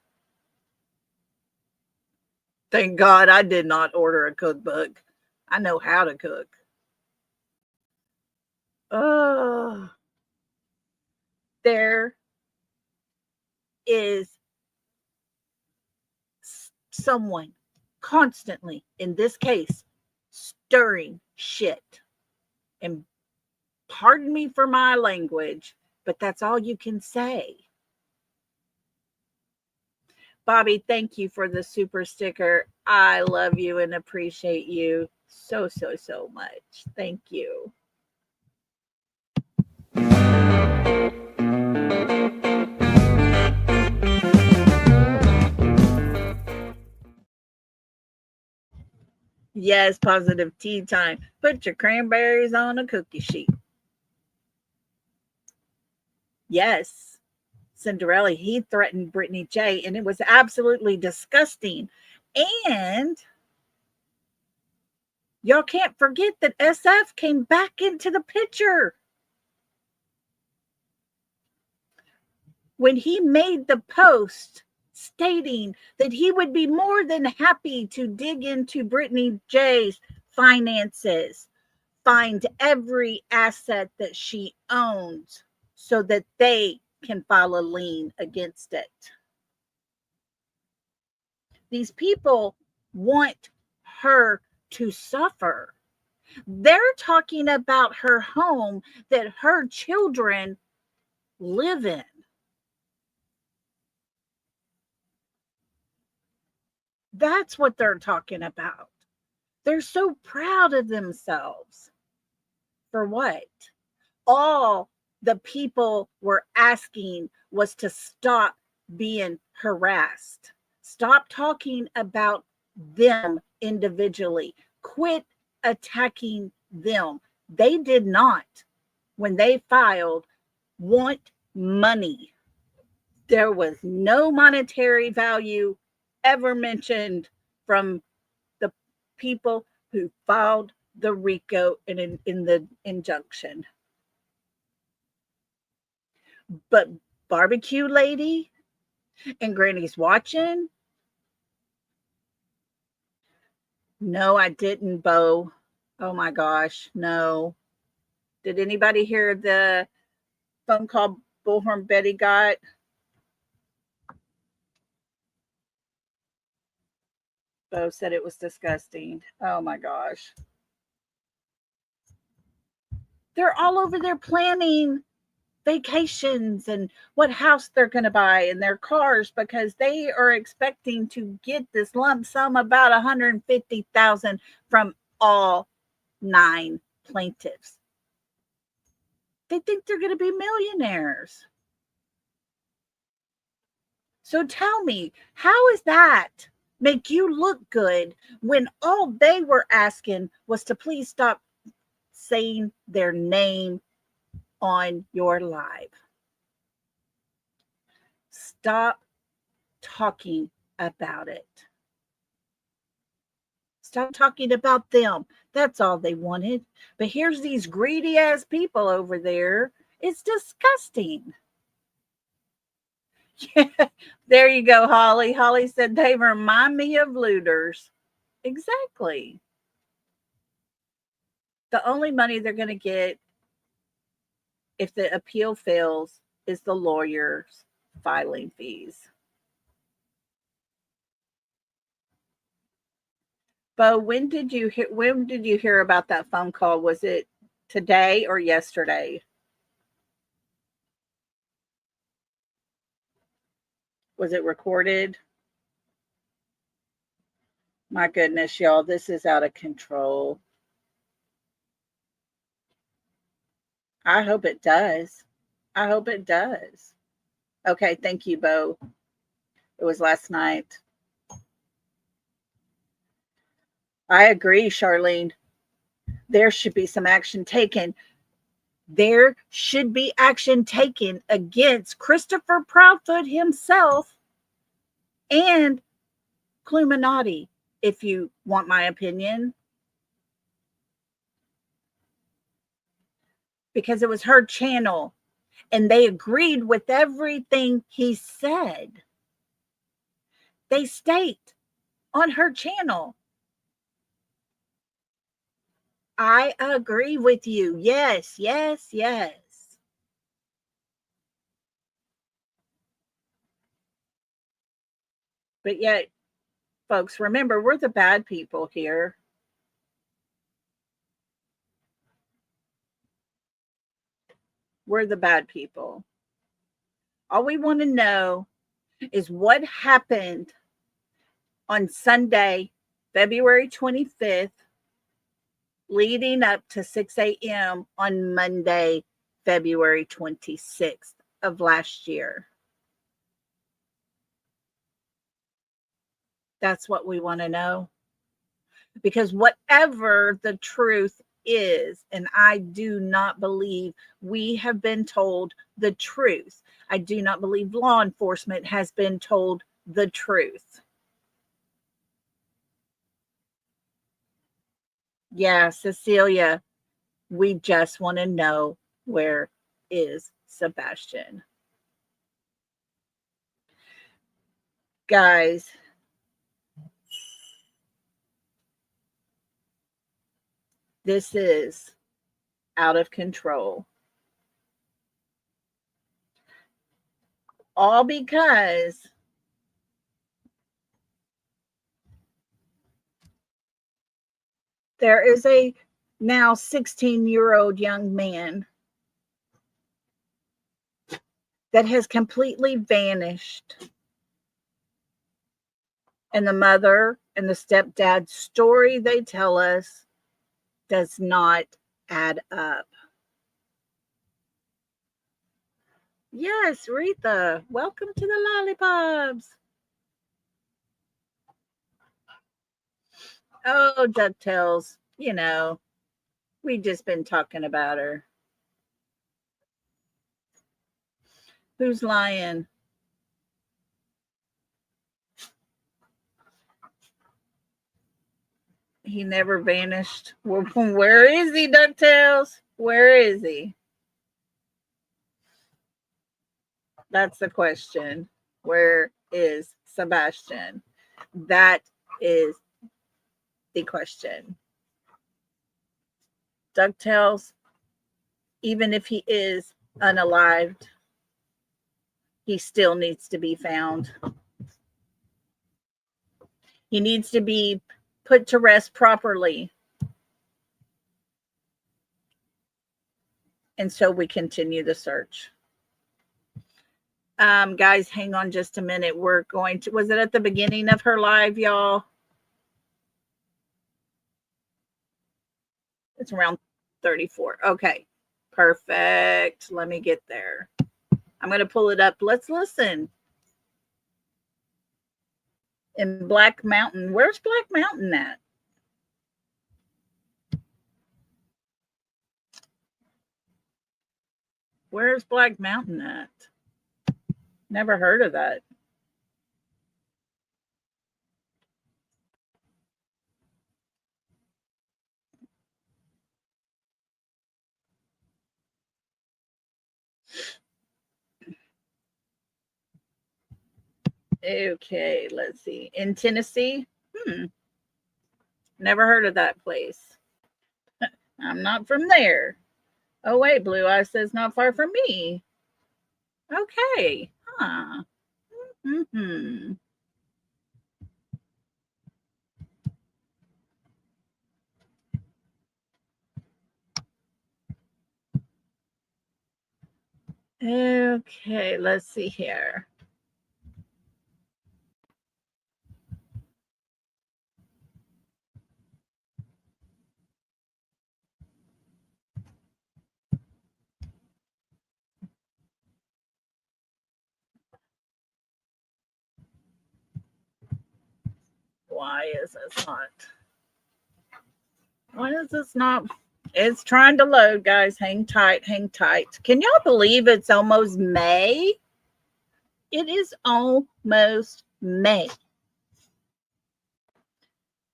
Thank God I did not order a cookbook. I know how to cook. Oh, there is someone constantly, in this case, stirring shit. And pardon me for my language, but that's all you can say. Bobby, thank you for the super sticker. I love you and appreciate you so, so, so much. Thank you. Yes, positive tea time. Put your cranberries on a cookie sheet. Yes, Cinderella, he threatened Brittany J, and it was absolutely disgusting. And y'all can't forget that SF came back into the picture. When he made the post stating that he would be more than happy to dig into Brittany J's finances, find every asset that she owns so that they can file a lien against it. These people want her to suffer. They're talking about her home that her children live in. That's what they're talking about. They're so proud of themselves. For what? All the people were asking was to stop being harassed. Stop talking about them individually. Quit attacking them. They did not, when they filed, want money. There was no monetary value ever mentioned from the people who filed the RICO in the injunction. But Barbecue Lady and Granny's watching. No, I didn't, Bo. Oh my gosh, no. Did anybody hear the phone call Bullhorn Betty got? Bo said it was disgusting. Oh my gosh. They're all over there planning vacations and what house they're going to buy and their cars because they are expecting to get this lump sum about $150,000 from all 9 plaintiffs. They think they're going to be millionaires. So tell me, how is that make you look good when all they were asking was to please stop saying their name on your live. Stop talking about it. Stop talking about them. That's all they wanted. But here's these greedy ass people over there. It's disgusting. Yeah, there you go, Holly. Holly said they remind me of looters. Exactly. The only money they're going to get if the appeal fails is the lawyer's filing fees. Bo, when did you hear about that phone call? Was it today or yesterday? Was it recorded? My goodness, y'all, this is out of control. I hope it does. I hope it does. Okay, thank you, Bo. It was last night. I agree, Charlene. There should be some action taken. There should be action taken against Christopher Proudfoot himself and Cluminati, if you want my opinion. Because it was her channel and they agreed with everything he said. They state on her channel. I agree with you. Yes, yes, yes. But yet, folks, remember, we're the bad people here. We're the bad people. All we want to know is what happened on Sunday, February 25th, leading up to 6 a.m. on Monday, February 26th of last year. That's what we want to know. Because whatever the truth is, and I do not believe we have been told the truth. I do not believe law enforcement has been told the truth. Yeah, Cecilia, we just want to know, where is Sebastian? Guys, this is out of control. All because there is a now 16-year-old young man that has completely vanished. And the mother and the stepdad's story they tell us does not add up. Yes, Retha, welcome to the lollipops. Oh, DuckTales, you know, we just been talking about her. Who's lying? He never vanished. Where is he, DuckTales? Where is he? That's the question. Where is Sebastian? That is the question. DuckTales, even if he is unalived, he still needs to be found. He needs to be put to rest properly. And so we continue the search. Guys, hang on just a minute. We're going to, was it at the beginning of her live, y'all? It's around 34. Okay, perfect. Let me get there. I'm going to pull it up. Let's listen. in Black Mountain. Where's Black Mountain at? Where's Black Mountain at? Never heard of that. Okay, let's see. In Tennessee? Never heard of that place. I'm not from there. Oh, wait, Blue Eye says not far from me. Okay. Huh. Mm-hmm. Okay, let's see here. Why is this not? Why is this not? It's trying to load, guys. Hang tight, hang tight. Can y'all believe it's almost May? It is almost May.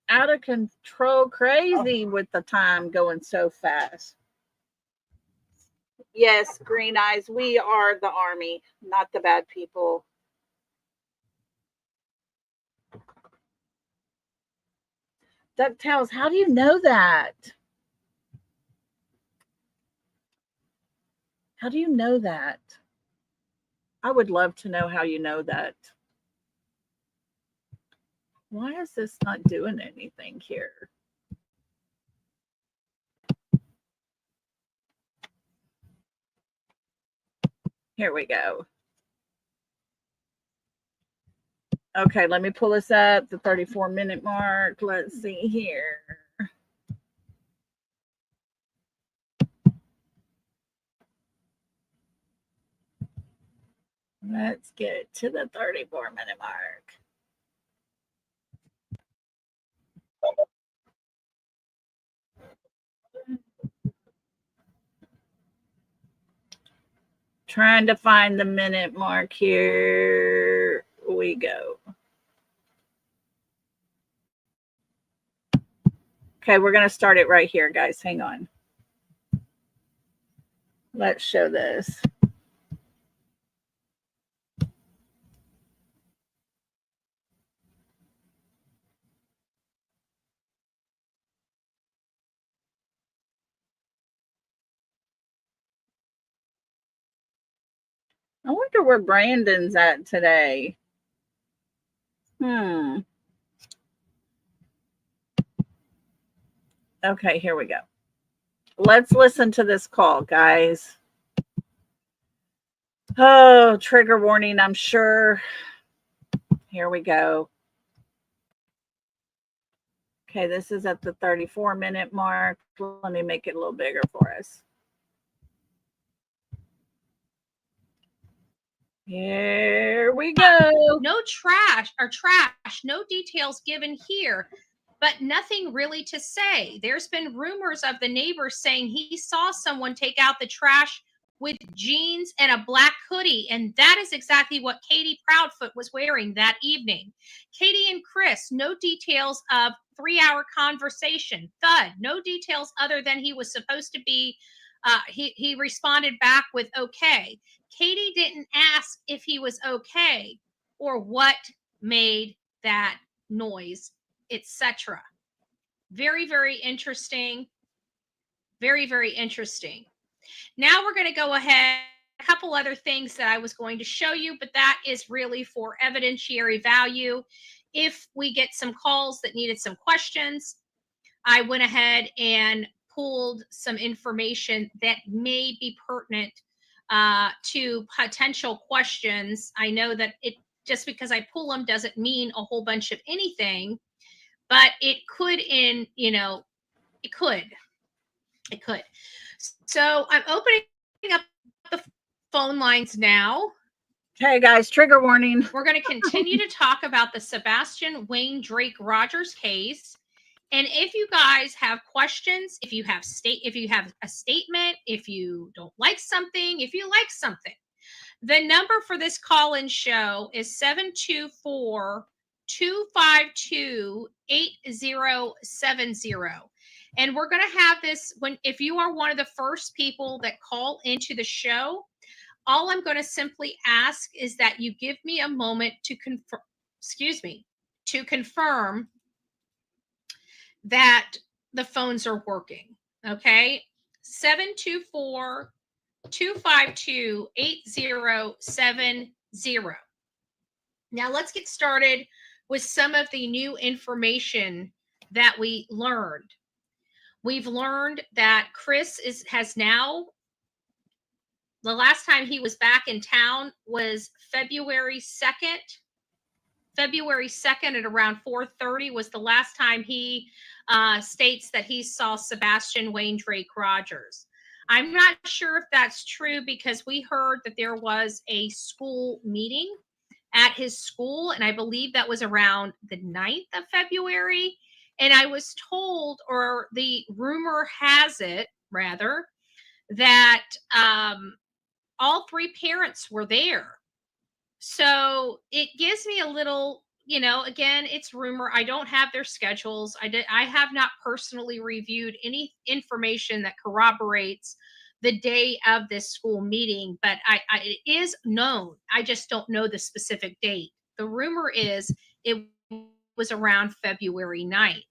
Out of control, crazy with the time going so fast. Yes, Green Eyes, we are the army, not the bad people. DuckTales, how do you know that? How do you know that? I would love to know how you know that. Why is this not doing anything here? Here we go. Okay, let me pull this up, the 34-minute mark. Let's see here. Let's get to the 34-minute mark. Trying to find the minute mark here. We go. Okay, we're going to start it right here, guys. Hang on. Let's show this. I wonder where Brandon's at today. Okay, here we go. Let's listen to this call, guys. Oh, trigger warning, I'm sure. Here we go. Okay, this is at the 34-minute mark. Let me make it a little bigger for us. Here we go. No trash, no details given here, but nothing really to say. There's been rumors of the neighbors saying he saw someone take out the trash with jeans and a black hoodie, and that is exactly what Katie Proudfoot was wearing that evening. Katie and Chris, no details of 3-hour conversation. Thud, no details other than he was supposed to be, he responded back with okay. Katie didn't ask if he was okay or what made that noise, etc. Very, very interesting. Very, very interesting. Now we're going to go ahead. A couple other things that I was going to show you, but that is really for evidentiary value. If we get some calls that needed some questions, I went ahead and pulled some information that may be pertinent to potential questions. I know that it just because I pull them doesn't mean a whole bunch of anything, but it could it could. So I'm opening up the phone lines now Okay, guys, trigger warning. We're going to continue to talk about the Sebastian Wayne Drake Rogers case. And if you guys have questions, if you have a statement, if you don't like something, if you like something, the number for this call-in show is 724-252-8070. And we're going to have this if you are one of the first people that call into the show, all I'm going to simply ask is that you give me a moment to confirm that the phones are working. Okay. 724-252-8070. Now let's get started with some of the new information that we learned. We've learned that Chris has now, the last time he was back in town was February 2nd. February 2nd at around 4:30 was the last time he states that he saw Sebastian Wayne Drake Rogers. I'm not sure if that's true because we heard that there was a school meeting at his school, and I believe that was around the 9th of February. And I was told, or the rumor has it rather, that all three parents were there. So it gives me a little, again, it's rumor. I don't have their schedules. I have not personally reviewed any information that corroborates the day of this school meeting, but it is known. I just don't know the specific date. The rumor is it was around February 9th.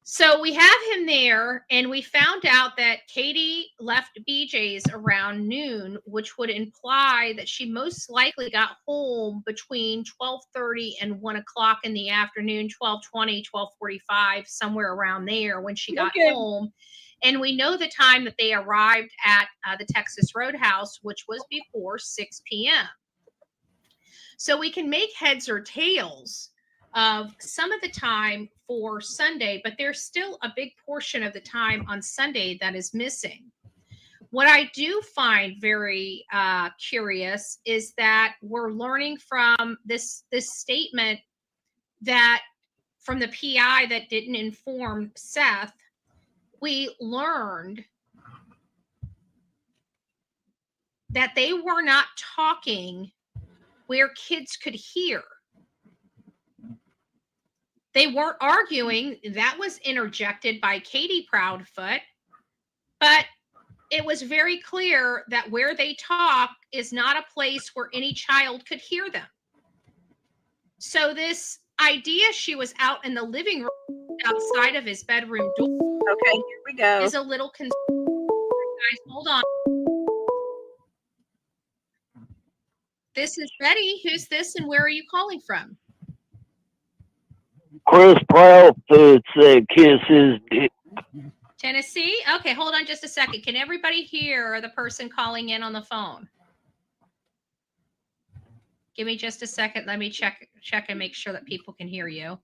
So we have him there, and we found out that Katie left BJ's around noon, which would imply that she most likely got home between 12:30 and 1 o'clock in the afternoon, 12:20, 12:45, somewhere around there when she got home. And we know the time that they arrived at the Texas Roadhouse, which was before 6 p.m. So we can make heads or tails of some of the time for Sunday, but there's still a big portion of the time on Sunday that is missing. What I do find very curious is that we're learning from this statement that from the PI that didn't inform Seth, we learned that they were not talking where kids could hear. They weren't arguing. That was interjected by Katie Proudfoot. But it was very clear that where they talk is not a place where any child could hear them. So this idea she was out in the living room outside of his bedroom door. Okay, here we go. Is a little concerned. Guys, hold on. This is Betty. Who's this and where are you calling from? Chris Proudfoot said kiss his dick. Tennessee? Okay, hold on just a second. Can everybody hear the person calling in on the phone? Give me just a second. Let me check and make sure that people can hear you.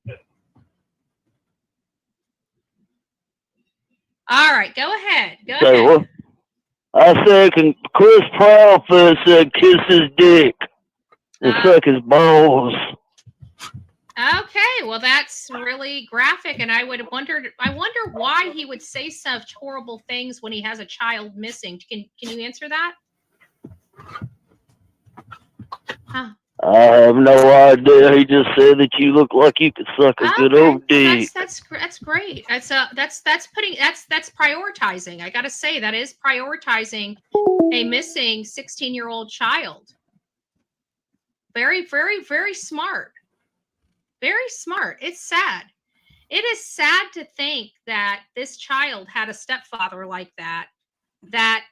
All right, go ahead. Go ahead. What? I said, Chris Proudfoot said kiss his dick and suck his balls. Okay, well, that's really graphic, and I wonder why he would say such horrible things when he has a child missing. Can you answer that? Huh. I have no idea. He just said that you look like you could suck a good old dick. That's great. That's prioritizing. I got to say that is prioritizing a missing 16-year-old child. Very, very, very smart. Very smart. It's sad. It is sad to think that this child had a stepfather like that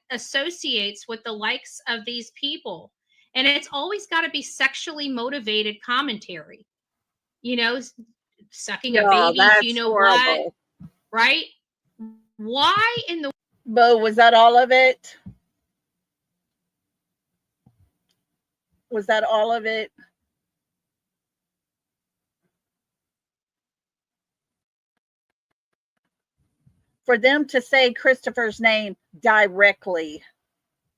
associates with the likes of these people. And it's always got to be sexually motivated commentary. Sucking a baby, horrible. What, right? Why in the... Bo, was that all of it? Was that all of it? For them to say Christopher's name directly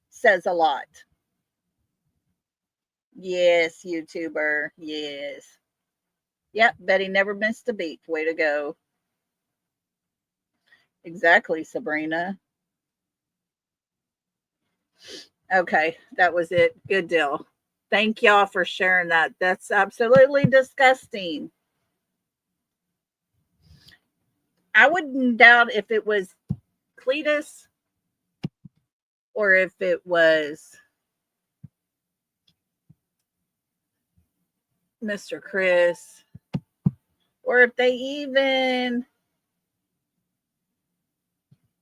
says a lot. Yes, YouTuber. Yes. Yep, Betty never missed a beat. Way to go. Exactly, Sabrina. Okay, that was it. Good deal. Thank y'all for sharing that. That's absolutely disgusting. I wouldn't doubt if it was Cletus or if it was Mr. Chris, or if they even,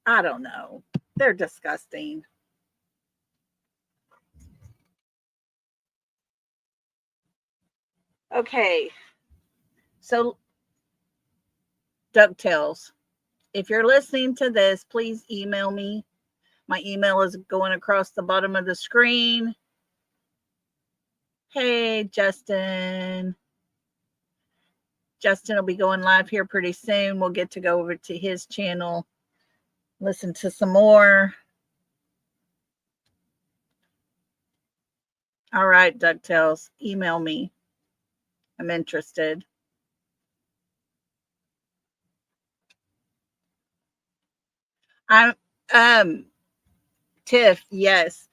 I don't know. They're disgusting. Okay, so DuckTales, if you're listening to this, please email me. My email is going across the bottom of the screen. Hey, Justin. Justin will be going live here pretty soon. We'll get to go over to his channel, listen to some more. All right, DuckTales, email me. I'm interested. Tiff, yes.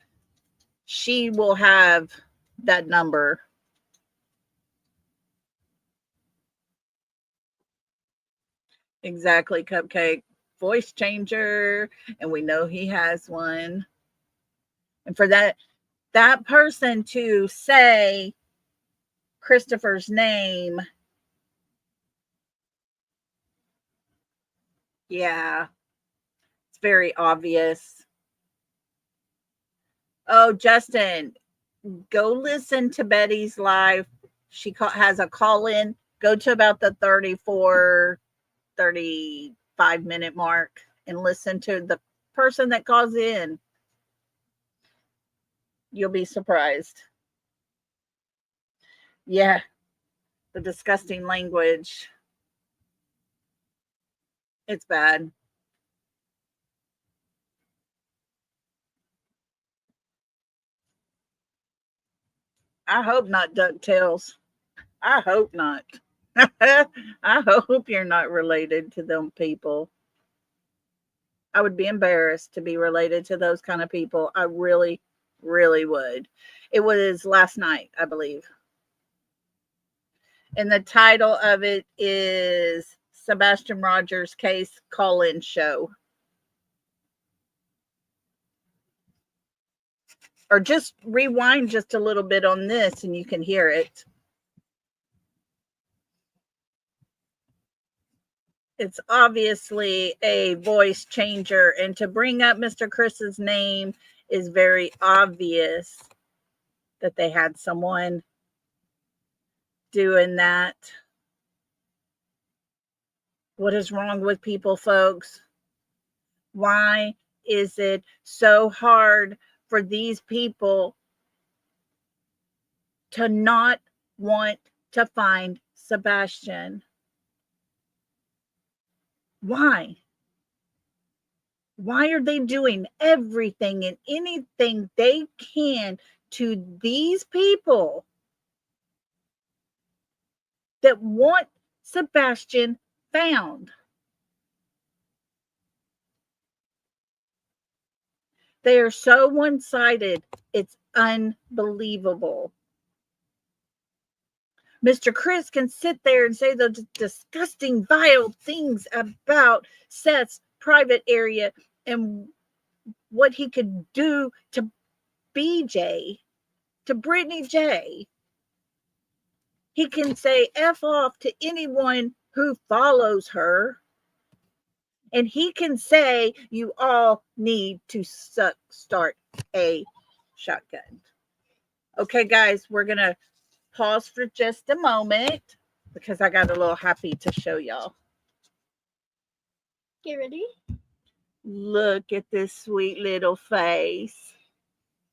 She will have that number. Exactly, Cupcake. Voice changer, and we know he has one. And for that person to say Christopher's name, yeah, it's very obvious. Oh, Justin, go listen to Betty's live. She has a call in. Go to about the 34, 35-minute mark and listen to the person that calls in. You'll be surprised. Yeah, the disgusting language. It's bad. I hope not, DuckTales. I hope not. I hope you're not related to them people. I would be embarrassed to be related to those kind of people. I really, really would. It was last night, I believe. And the title of it is Sebastian Rogers Case Call-In Show. Or just rewind just a little bit on this and you can hear it. It's obviously a voice changer. And to bring up Mr. Chris's name is very obvious that they had someone doing that. What is wrong with people, folks? Why is it so hard for these people to not want to find Sebastian? Why? Why are they doing everything and anything they can to these people that want Sebastian found? They are so one-sided. It's unbelievable. Mr. Chris can sit there and say those disgusting, vile things about Seth's private area and what he could do to BJ, to Brittany J. He can say F off to anyone who follows her. And he can say you all need to start a shotgun. Okay, guys, we're going to pause for just a moment because I got a little happy to show y'all. Get ready. Look at this sweet little face.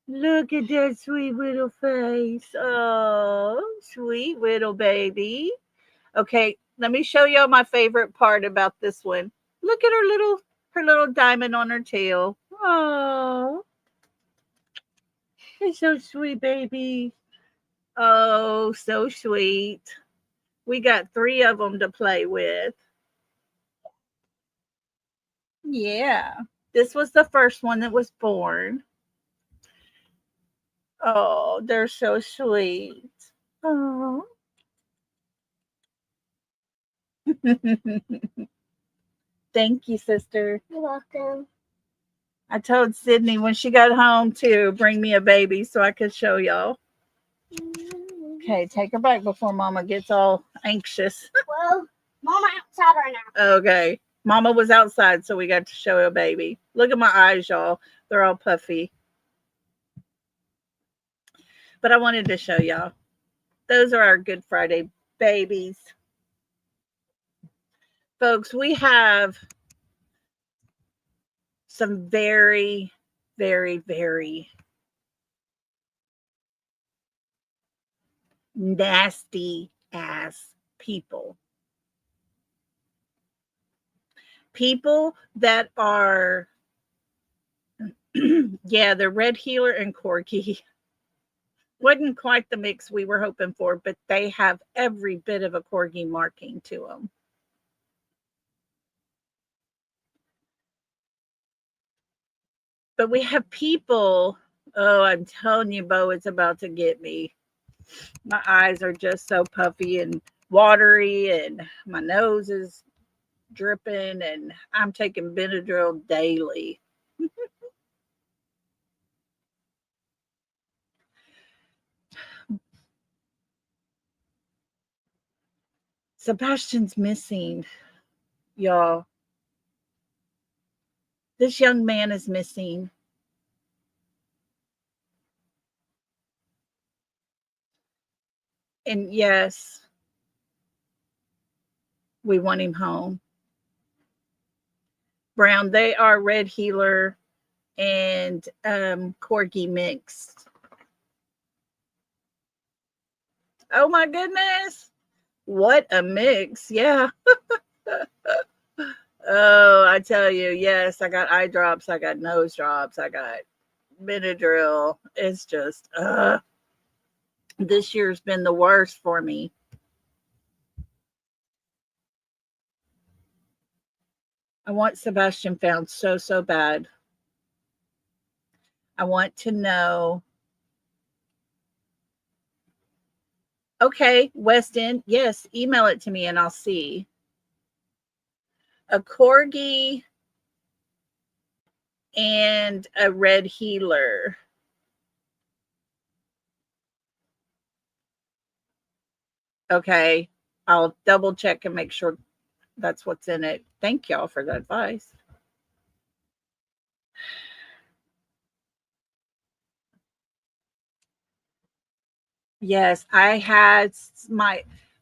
Look at that sweet little face. Oh, sweet little baby. Okay, let me show y'all my favorite part about this one. Look at her little diamond on her tail. Oh, it's so sweet, baby. Oh, so sweet. We got 3 of them to play with. Yeah. This was the first one that was born. Oh, they're so sweet. Oh. Thank you, sister. You're welcome. I told Sydney when she got home to bring me a baby so I could show y'all. Okay, take her back before Mama gets all anxious. Well, Mama outside right now. Okay. Mama was outside, so we got to show a baby. Look at my eyes, y'all. They're all puffy. But I wanted to show y'all. Those are our Good Friday babies. Folks, we have some very, very, very nasty ass people. People that are, yeah, the red heeler and corgi. Wasn't quite the mix we were hoping for, but they have every bit of a corgi marking to them. But we have people, oh, I'm telling you, Bo, it's about to get me. My eyes are just so puffy and watery, and my nose is dripping, and I'm taking Benadryl daily. Sebastian's missing, y'all. This young man is missing. And yes, we want him home. Brown, they are red heeler and corgi mixed. Oh my goodness. What a mix. Yeah. Oh, I tell you, yes, I got eye drops, I got nose drops, I got Benadryl. It's just, this year's been the worst for me. I want Sebastian found so, so bad. I want to know. Okay, Weston, yes, email it to me and I'll see. A corgi and a red heeler. Okay, I'll double check and make sure that's what's in it. Thank y'all for the advice. Yes, I had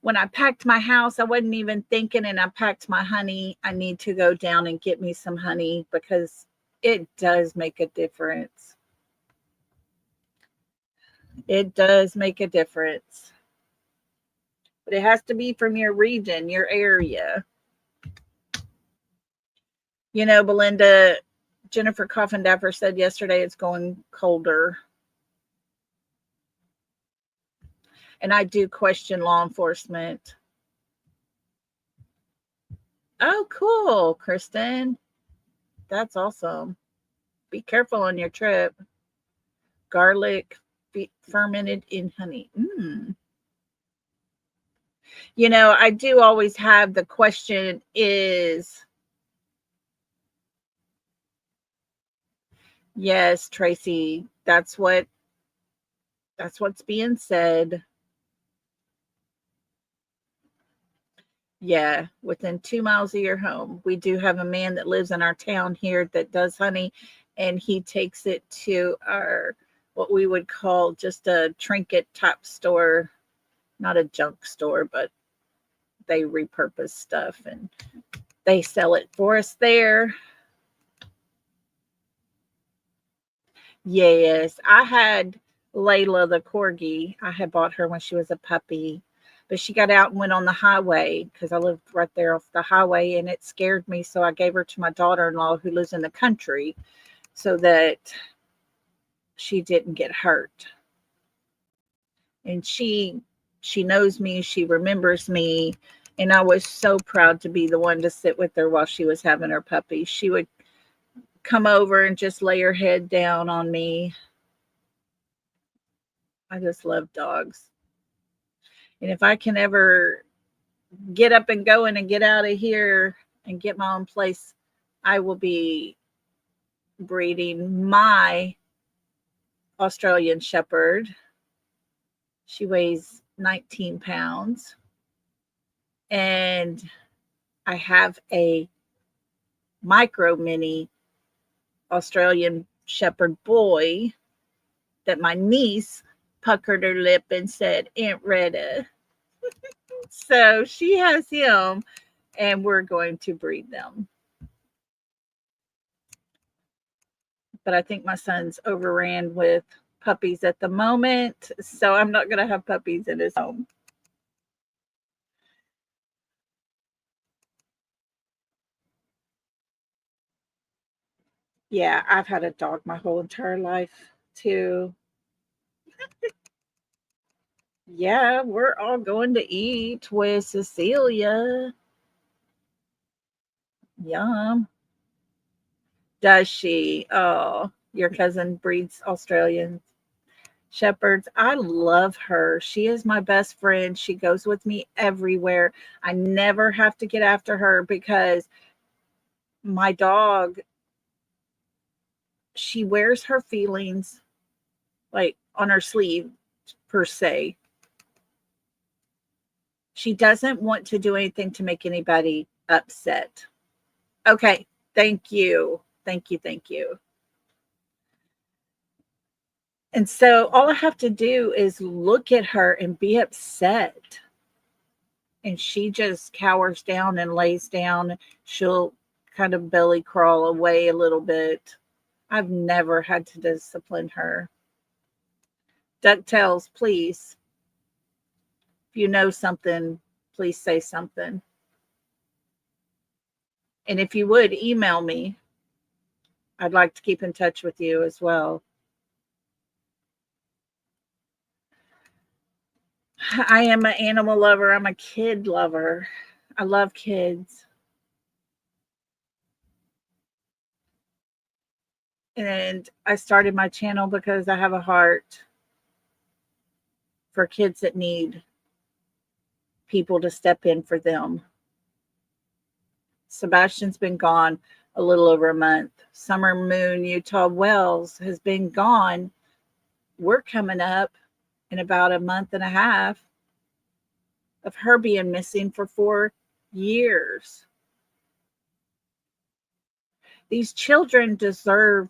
when I packed my house, I wasn't even thinking, and I packed my honey. I need to go down and get me some honey because it does make a difference. It does make a difference. But it has to be from your region, your area. You know, Belinda, Jennifer Coffindaffer said yesterday it's going colder. And I do question law enforcement. Oh, cool, Kristen. That's awesome. Be careful on your trip. Garlic fermented in honey. You know, I do always have the question is, yes, Tracy, that's what's being said. Yeah, within 2 miles of your home. We do have a man that lives in our town here that does honey, and he takes it to our, what we would call just a trinket type store, not a junk store, but they repurpose stuff and they sell it for us there. Yes, I had Layla the corgi. I had bought her when she was a puppy, but she got out and went on the highway because I lived right there off the highway, and it scared me. So I gave her to my daughter-in-law who lives in the country so that she didn't get hurt. And she knows me, she remembers me, and I was so proud to be the one to sit with her while she was having her puppy. She would come over and just lay her head down on me. I just love dogs. And if I can ever get up and go and get out of here and get my own place, I will be breeding my Australian Shepherd. She weighs 19 pounds. And I have a micro mini Australian Shepherd boy that my niece puckered her lip and said, Aunt Retta. So she has him, and we're going to breed them. But I think my son's overran with puppies at the moment, so I'm not going to have puppies in his home. Yeah, I've had a dog my whole entire life too. Yeah, we're all going to eat with Cecilia. Yum. Does she? Oh, your cousin breeds Australian Shepherds. I love her. She is my best friend. She goes with me everywhere. I never have to get after her because my dog, she wears her feelings like on her sleeve, per se. She doesn't want to do anything to make anybody upset. Okay, thank you. Thank you, thank you. And so all I have to do is look at her and be upset. And she just cowers down and lays down. She'll kind of belly crawl away a little bit. I've never had to discipline her. DuckTales, please. If you know something, please say something. And if you would, email me. I'd like to keep in touch with you as well. I am an animal lover. I'm a kid lover. I love kids. And I started my channel because I have a heart for kids that need people to step in for them. Sebastian's been gone a little over a month. Summer Moon Utah Wells has been gone. We're coming up in about a month and a half of her being missing for 4 years. These children deserve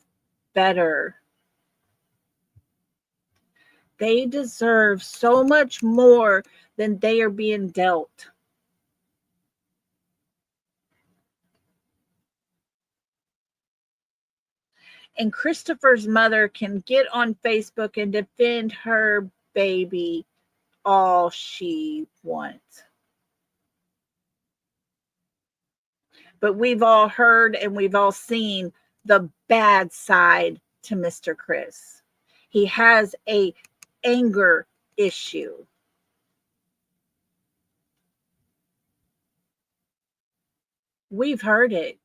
better. They deserve so much more than they are being dealt. And Christopher's mother can get on Facebook and defend her baby all she wants. But we've all heard and we've all seen the bad side to Mr. Chris. He has an anger issue. We've heard it.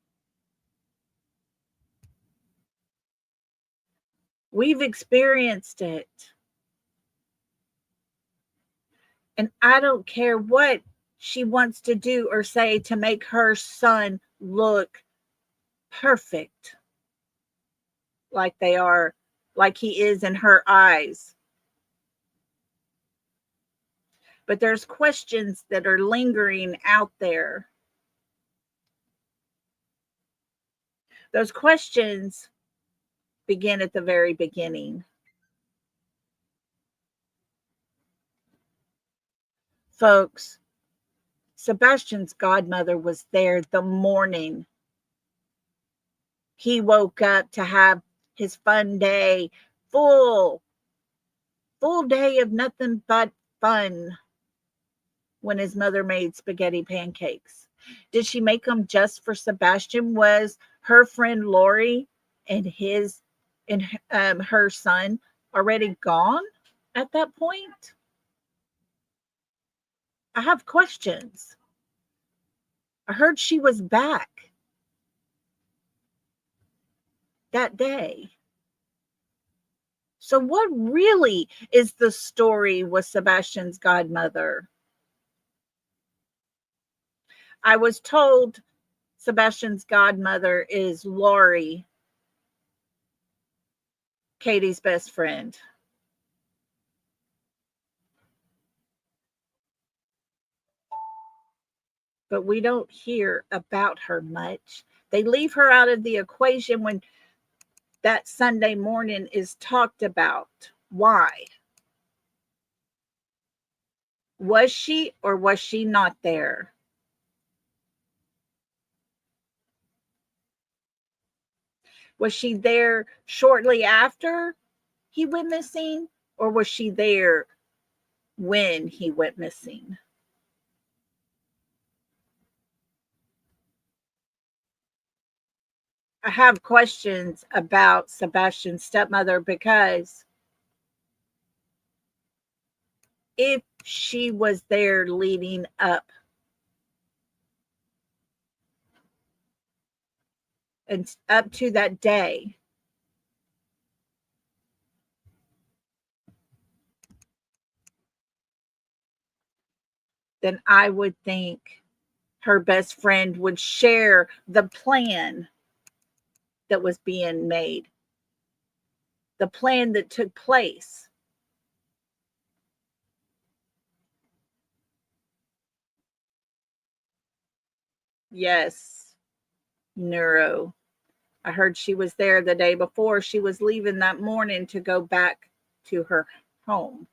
We've experienced it. And I don't care what she wants to do or say to make her son look perfect, like he is in her eyes. But there's questions that are lingering out there. Those questions begin at the very beginning. Folks, Sebastian's godmother was there the morning he woke up to have his fun day, full day of nothing but fun, when his mother made spaghetti pancakes. Did she make them just for Sebastian? Was her friend Lori and her son already gone at that point? I have questions. I heard she was back that day. So what really is the story with Sebastian's godmother? I was told Sebastian's godmother is Lori, Katie's best friend. But we don't hear about her much. They leave her out of the equation when that Sunday morning is talked about. Why? Was she or was she not there? Was she there shortly after he went missing, or was she there when he went missing? I have questions about Sebastian's stepmother, because if she was there leading up and up to that day, then I would think her best friend would share the plan that was being made, the plan that took place. Yes, Neuro. I heard she was there the day before. She was leaving that morning to go back to her home.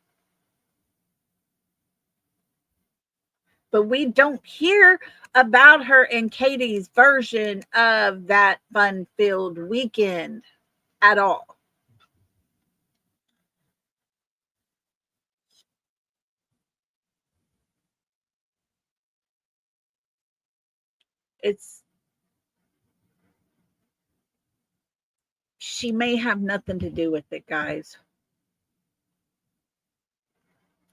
But we don't hear about her in Katie's version of that fun-filled weekend at all. She may have nothing to do with it, guys.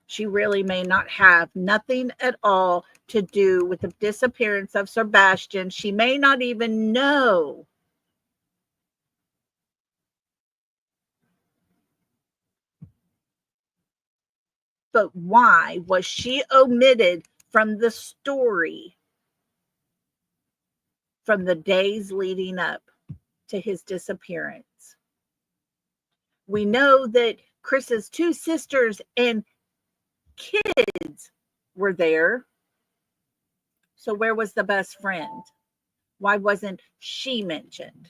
She really may not have nothing at all to do with the disappearance of Sebastian. She may not even know. But why was she omitted from the story from the days leading up to his disappearance? We know that Chris's two sisters and kids were there. So where was the best friend? Why wasn't she mentioned?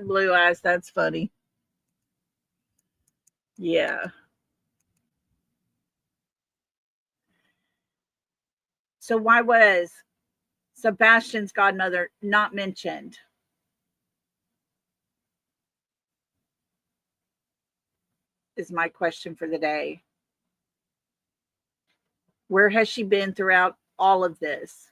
Blue eyes, that's funny. Yeah. So why was Sebastian's godmother not mentioned? Is my question for the day. Where has she been throughout all of this?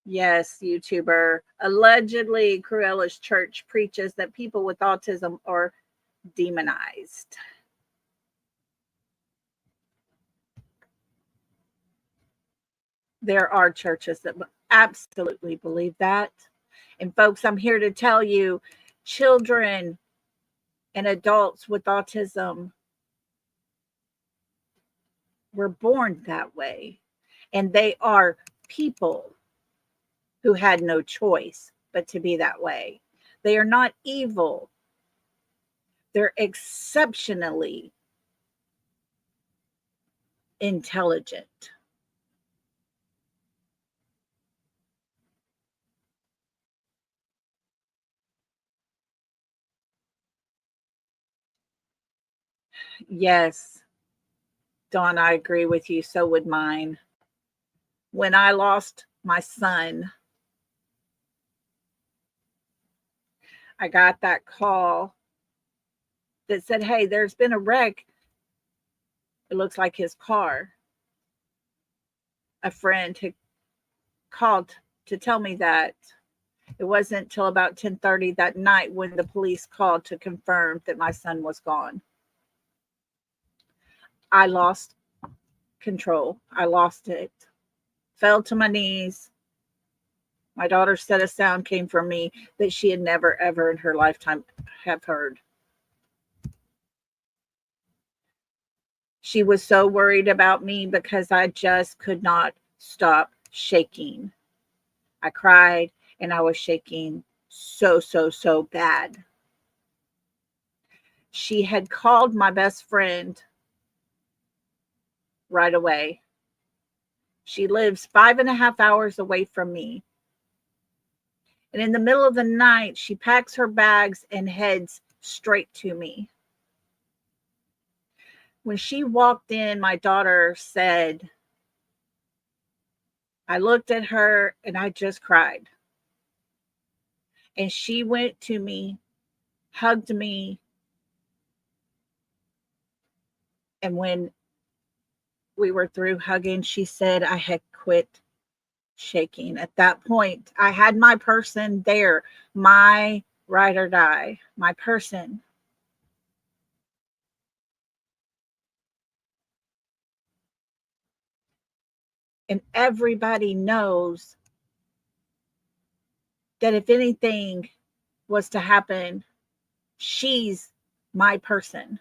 Yes, YouTuber. Allegedly, Cruella's church preaches that people with autism are demonized. There are churches that absolutely believe that. And folks, I'm here to tell you, children and adults with autism were born that way. And they are people who had no choice but to be that way. They are not evil. They're exceptionally intelligent. Yes, Dawn, I agree with you. So would mine. When I lost my son, I got that call that said, hey, there's been a wreck. It looks like his car. A friend had called to tell me that. It wasn't until about 10:30 that night when the police called to confirm that my son was gone. I lost control. I lost it. Fell to my knees. My daughter said a sound came from me that she had never, ever in her lifetime have heard. She was so worried about me because I just could not stop shaking. I cried and I was shaking so bad. She had called my best friend right away. She lives 5.5 hours away from me. And in the middle of the night, she packs her bags and heads straight to me. When she walked in, my daughter said, I looked at her and I just cried. And she went to me, hugged me. And when we were through hugging, she said I had quit shaking. At that point, I had my person there, my ride or die, my person. And everybody knows that if anything was to happen, she's my person.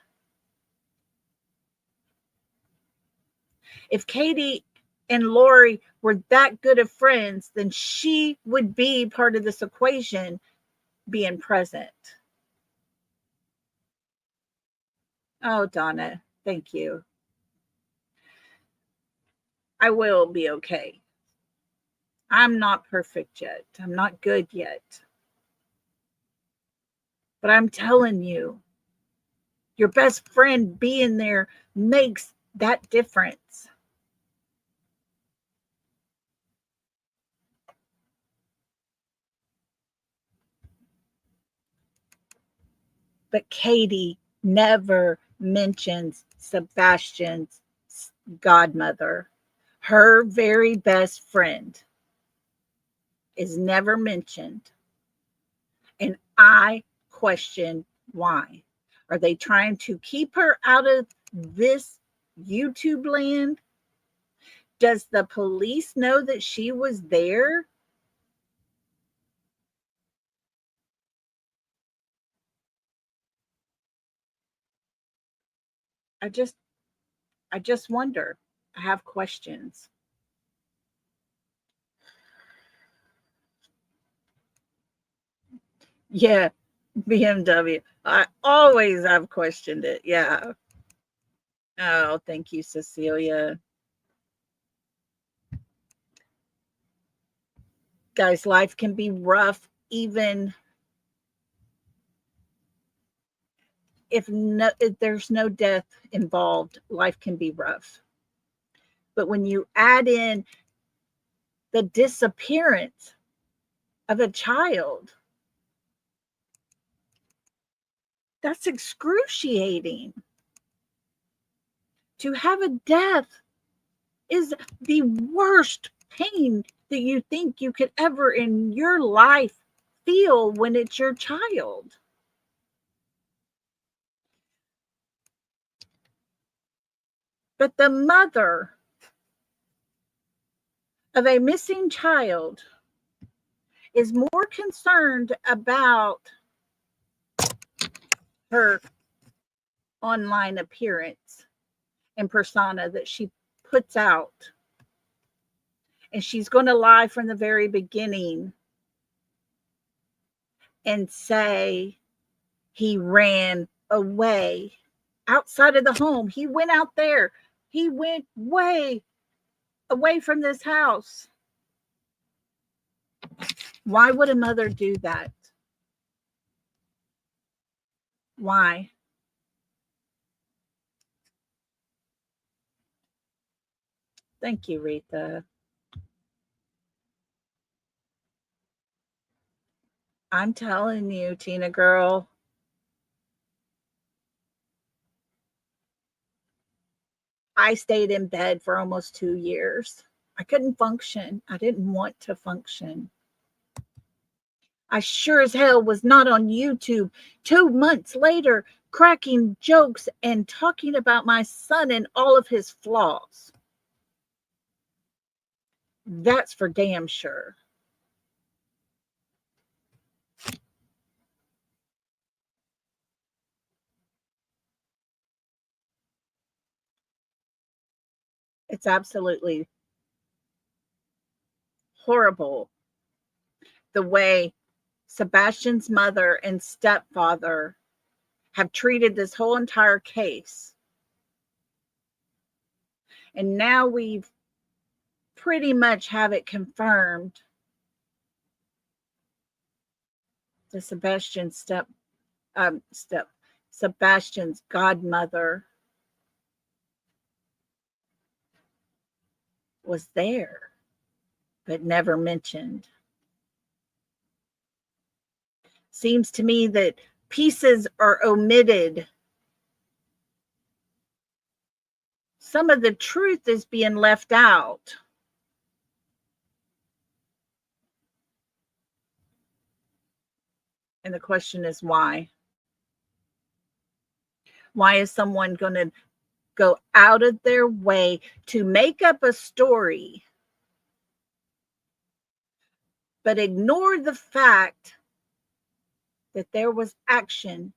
If Katie and Lori were that good of friends, then she would be part of this equation, being present. Oh, Donna, thank you. I will be okay. I'm not perfect yet. I'm not good yet. But I'm telling you, your best friend being there makes that difference. But Katie never mentions Sebastian's godmother. Her very best friend is never mentioned. And I question why. Are they trying to keep her out of this YouTube land? Does the police know that she was there? I just wonder. I have questions. Yeah, BMW. I always have questioned it. Yeah. Oh, thank you, Cecilia. Guys, life can be rough even if there's no death involved. Life can be rough. But when you add in the disappearance of a child, that's excruciating. To have a death is the worst pain that you think you could ever in your life feel when it's your child. But the mother of a missing child is more concerned about her online appearance and persona that she puts out. And she's going to lie from the very beginning and say he ran away outside of the home. He went out there. He went way away from this house. Why would a mother do that? Why? Thank you, Rita. I'm telling you, Tina girl. I stayed in bed for almost 2 years. I couldn't function. I didn't want to function. I sure as hell was not on YouTube 2 months later, cracking jokes and talking about my son and all of his flaws. That's for damn sure. It's absolutely horrible the way Sebastian's mother and stepfather have treated this whole entire case. And now we've pretty much have it confirmed. The Sebastian's godmother was there, but never mentioned. Seems to me that pieces are omitted. Some of the truth is being left out. And the question is why? Why is someone going to go out of their way to make up a story, but ignore the fact that there was action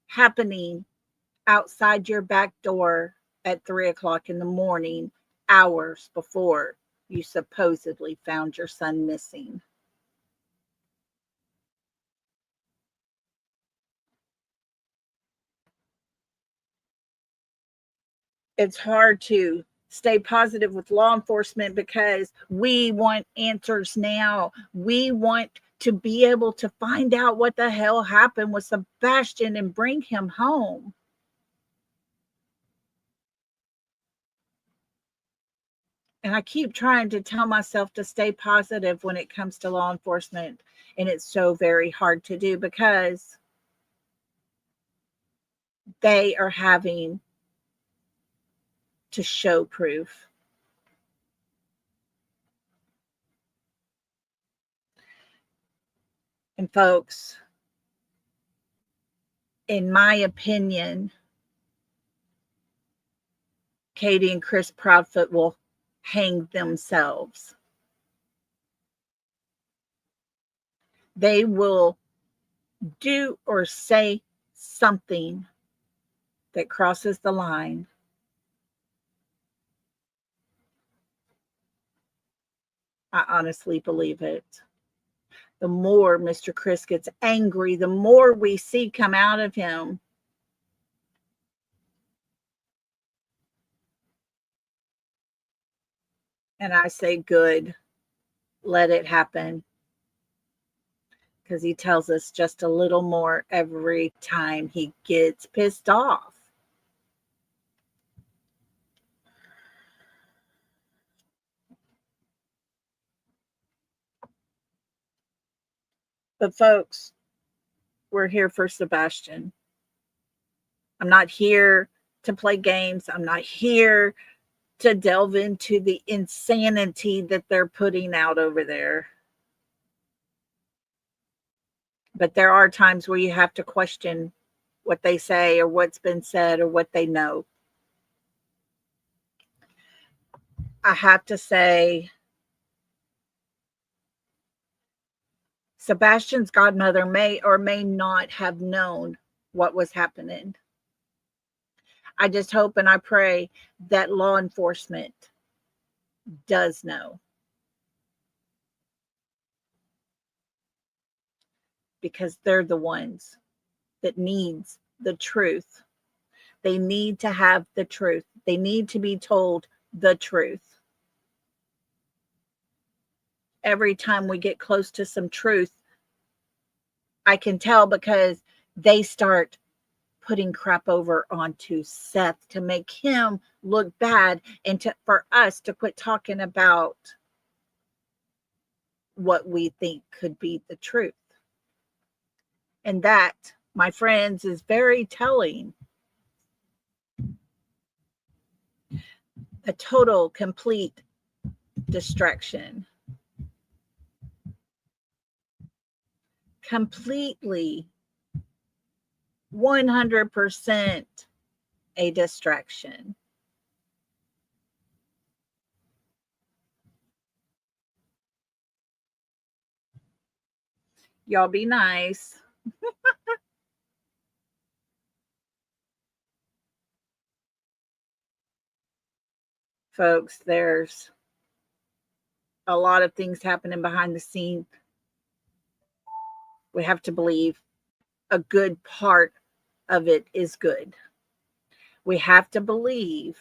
happening outside your back door at 3 o'clock in the morning, hours before you supposedly found your son missing? It's hard to stay positive with law enforcement because we want answers now. We want to be able to find out what the hell happened with Sebastian and bring him home. And I keep trying to tell myself to stay positive when it comes to law enforcement. And it's so very hard to do because they are having to show proof. And folks, in my opinion, Katie and Chris Proudfoot will hang themselves. They will do or say something that crosses the line. I honestly believe it. The more Mr. Chris gets angry, the more we see come out of him. And I say, good, let it happen. Because he tells us just a little more every time he gets pissed off. But folks, we're here for Sebastian. I'm not here to play games. I'm not here to delve into the insanity that they're putting out over there. But there are times where you have to question what they say or what's been said or what they know. I have to say, Sebastian's godmother may or may not have known what was happening. I just hope and I pray that law enforcement does know. Because they're the ones that needs the truth. They need to have the truth. They need to be told the truth. Every time we get close to some truth, I can tell because they start putting crap over onto Seth to make him look bad and for us to quit talking about what we think could be the truth. And that, my friends, is very telling. A total, complete distraction. Completely 100% a distraction. Y'all be nice. Folks, there's a lot of things happening behind the scenes. We have to believe a good part of it is good. We have to believe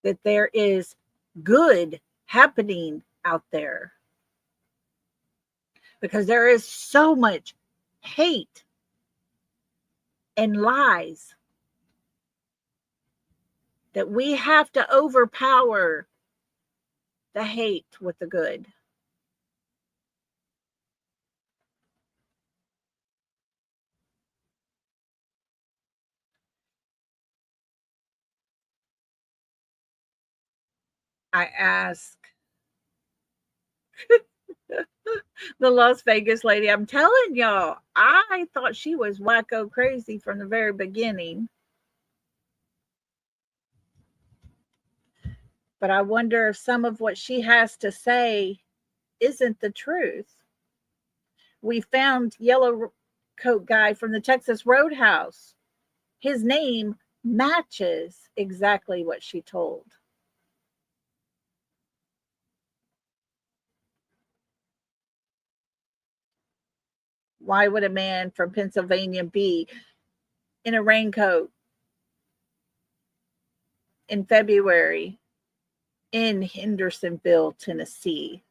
that there is good happening out there, because there is so much hate and lies that we have to overpower the hate with the good. I ask the Las Vegas lady, I'm telling y'all, I thought she was wacko crazy from the very beginning. But I wonder if some of what she has to say isn't the truth. We found Yellow Coat guy from the Texas Roadhouse. His name matches exactly what she told. Why would a man from Pennsylvania be in a raincoat in February in Hendersonville, Tennessee,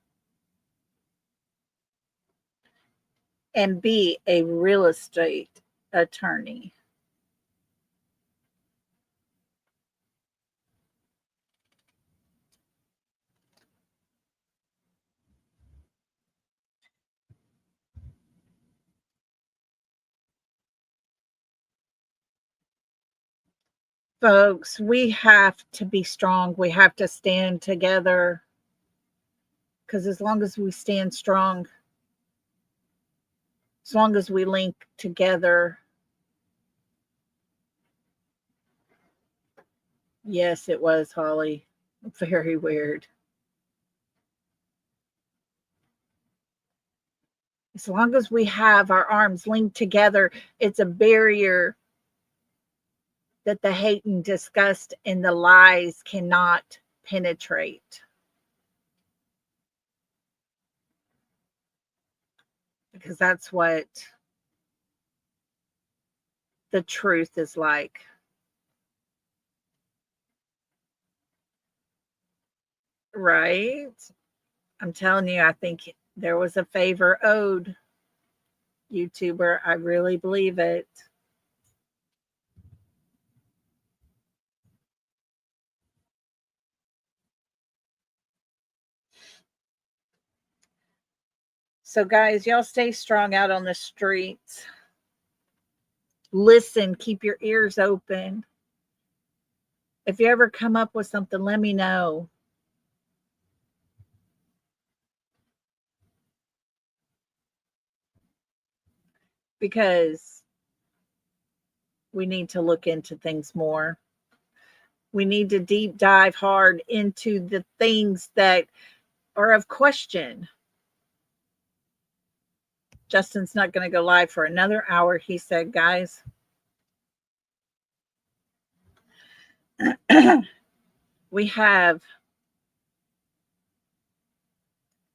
and be a real estate attorney? Folks, we have to be strong. We have to stand together, because as long as we stand strong, as long as we link together. Yes, it was, Holly. Very weird. As long as we have our arms linked together, it's a barrier that the hate and disgust and the lies cannot penetrate. Because that's what the truth is like. Right? I'm telling you, I think there was a favor owed, YouTuber. I really believe it. So, guys, y'all stay strong out on the streets. Listen, keep your ears open. If you ever come up with something, let me know. Because we need to look into things more. We need to deep dive hard into the things that are of question. Justin's not going to go live for another hour, he said, guys. We have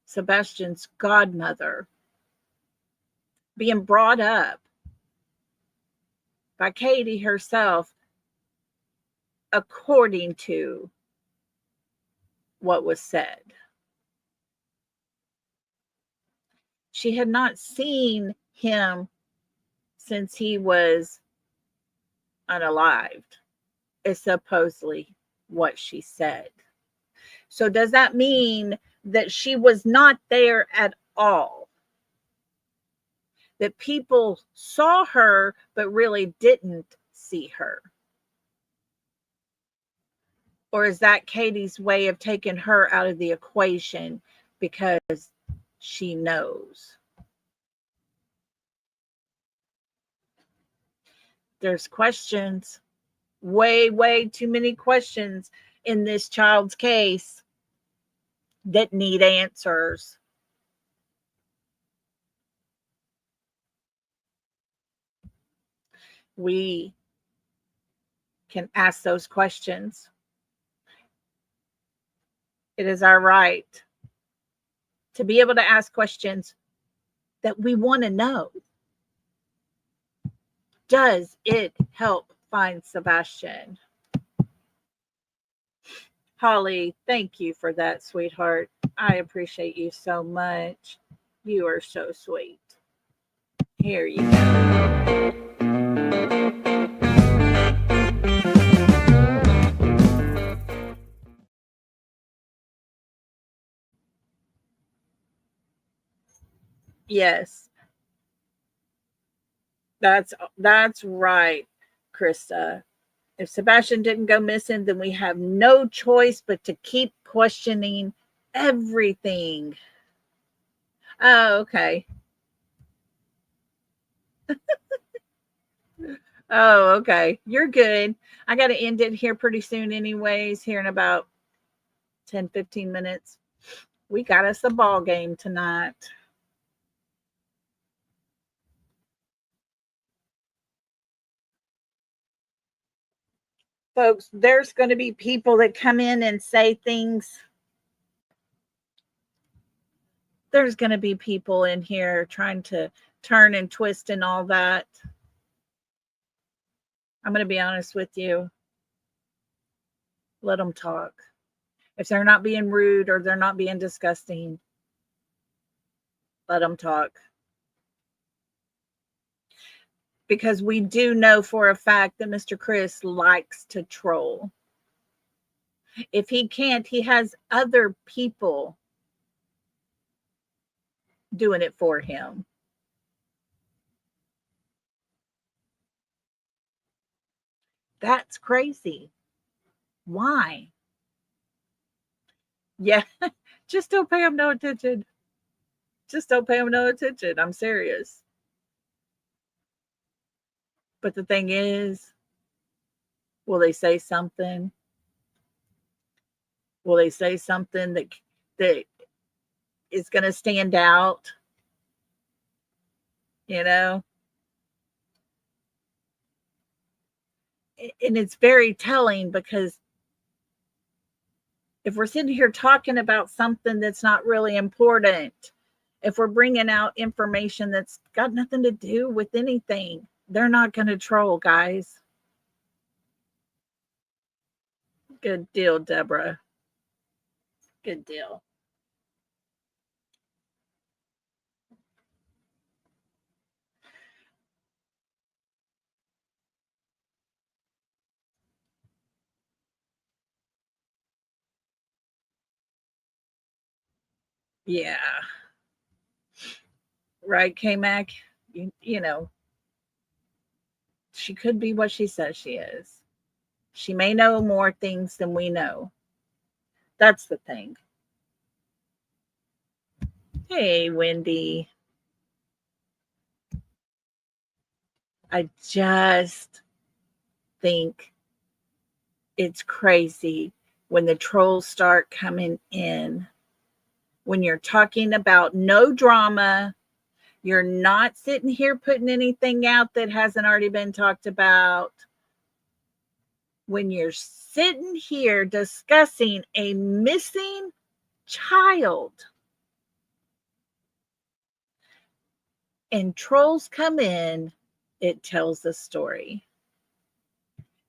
Sebastians' godmother being brought up by Katie herself, according to what was said. She had not seen him since he was unalived, is supposedly what she said. So does that mean that she was not there at all? That people saw her but really didn't see her? Or is that Katie's way of taking her out of the equation because she knows? There's questions, way too many questions in this child's case that need answers. We can ask those questions. It is our right to be able to ask questions that we want to know. Does it help find Sebastian? Holly, thank you for that, sweetheart. I appreciate you so much. You are so sweet. Here you go. Yes. That's right, Krista. If Sebastian didn't go missing, then we have no choice but to keep questioning everything. Oh, okay. Oh, okay. You're good. I got to end it here pretty soon anyways, here in about 10, 15 minutes. We got us a ball game tonight. Folks, there's going to be people that come in and say things. There's going to be people in here trying to turn and twist and all that. I'm going to be honest with you. Let them talk. If they're not being rude or they're not being disgusting, let them talk. Because we do know for a fact that Mr. Chris likes to troll. If he can't, he has other people doing it for him. That's crazy. Why? Yeah, just don't pay him no attention. Just don't pay him no attention. I'm serious. But the thing is, will they say something? Will they say something that is going to stand out? You know? And it's very telling because if we're sitting here talking about something that's not really important, if we're bringing out information that's got nothing to do with anything, they're not going to troll, guys. Good deal, Deborah. Good deal. Yeah. Right, K-Mac? You know, she could be what she says she is. She may know more things than we know. That's the thing. Hey, Wendy. I just think it's crazy when the trolls start coming in. When you're talking about no drama, you're not sitting here putting anything out that hasn't already been talked about. When you're sitting here discussing a missing child and trolls come in, it tells a story.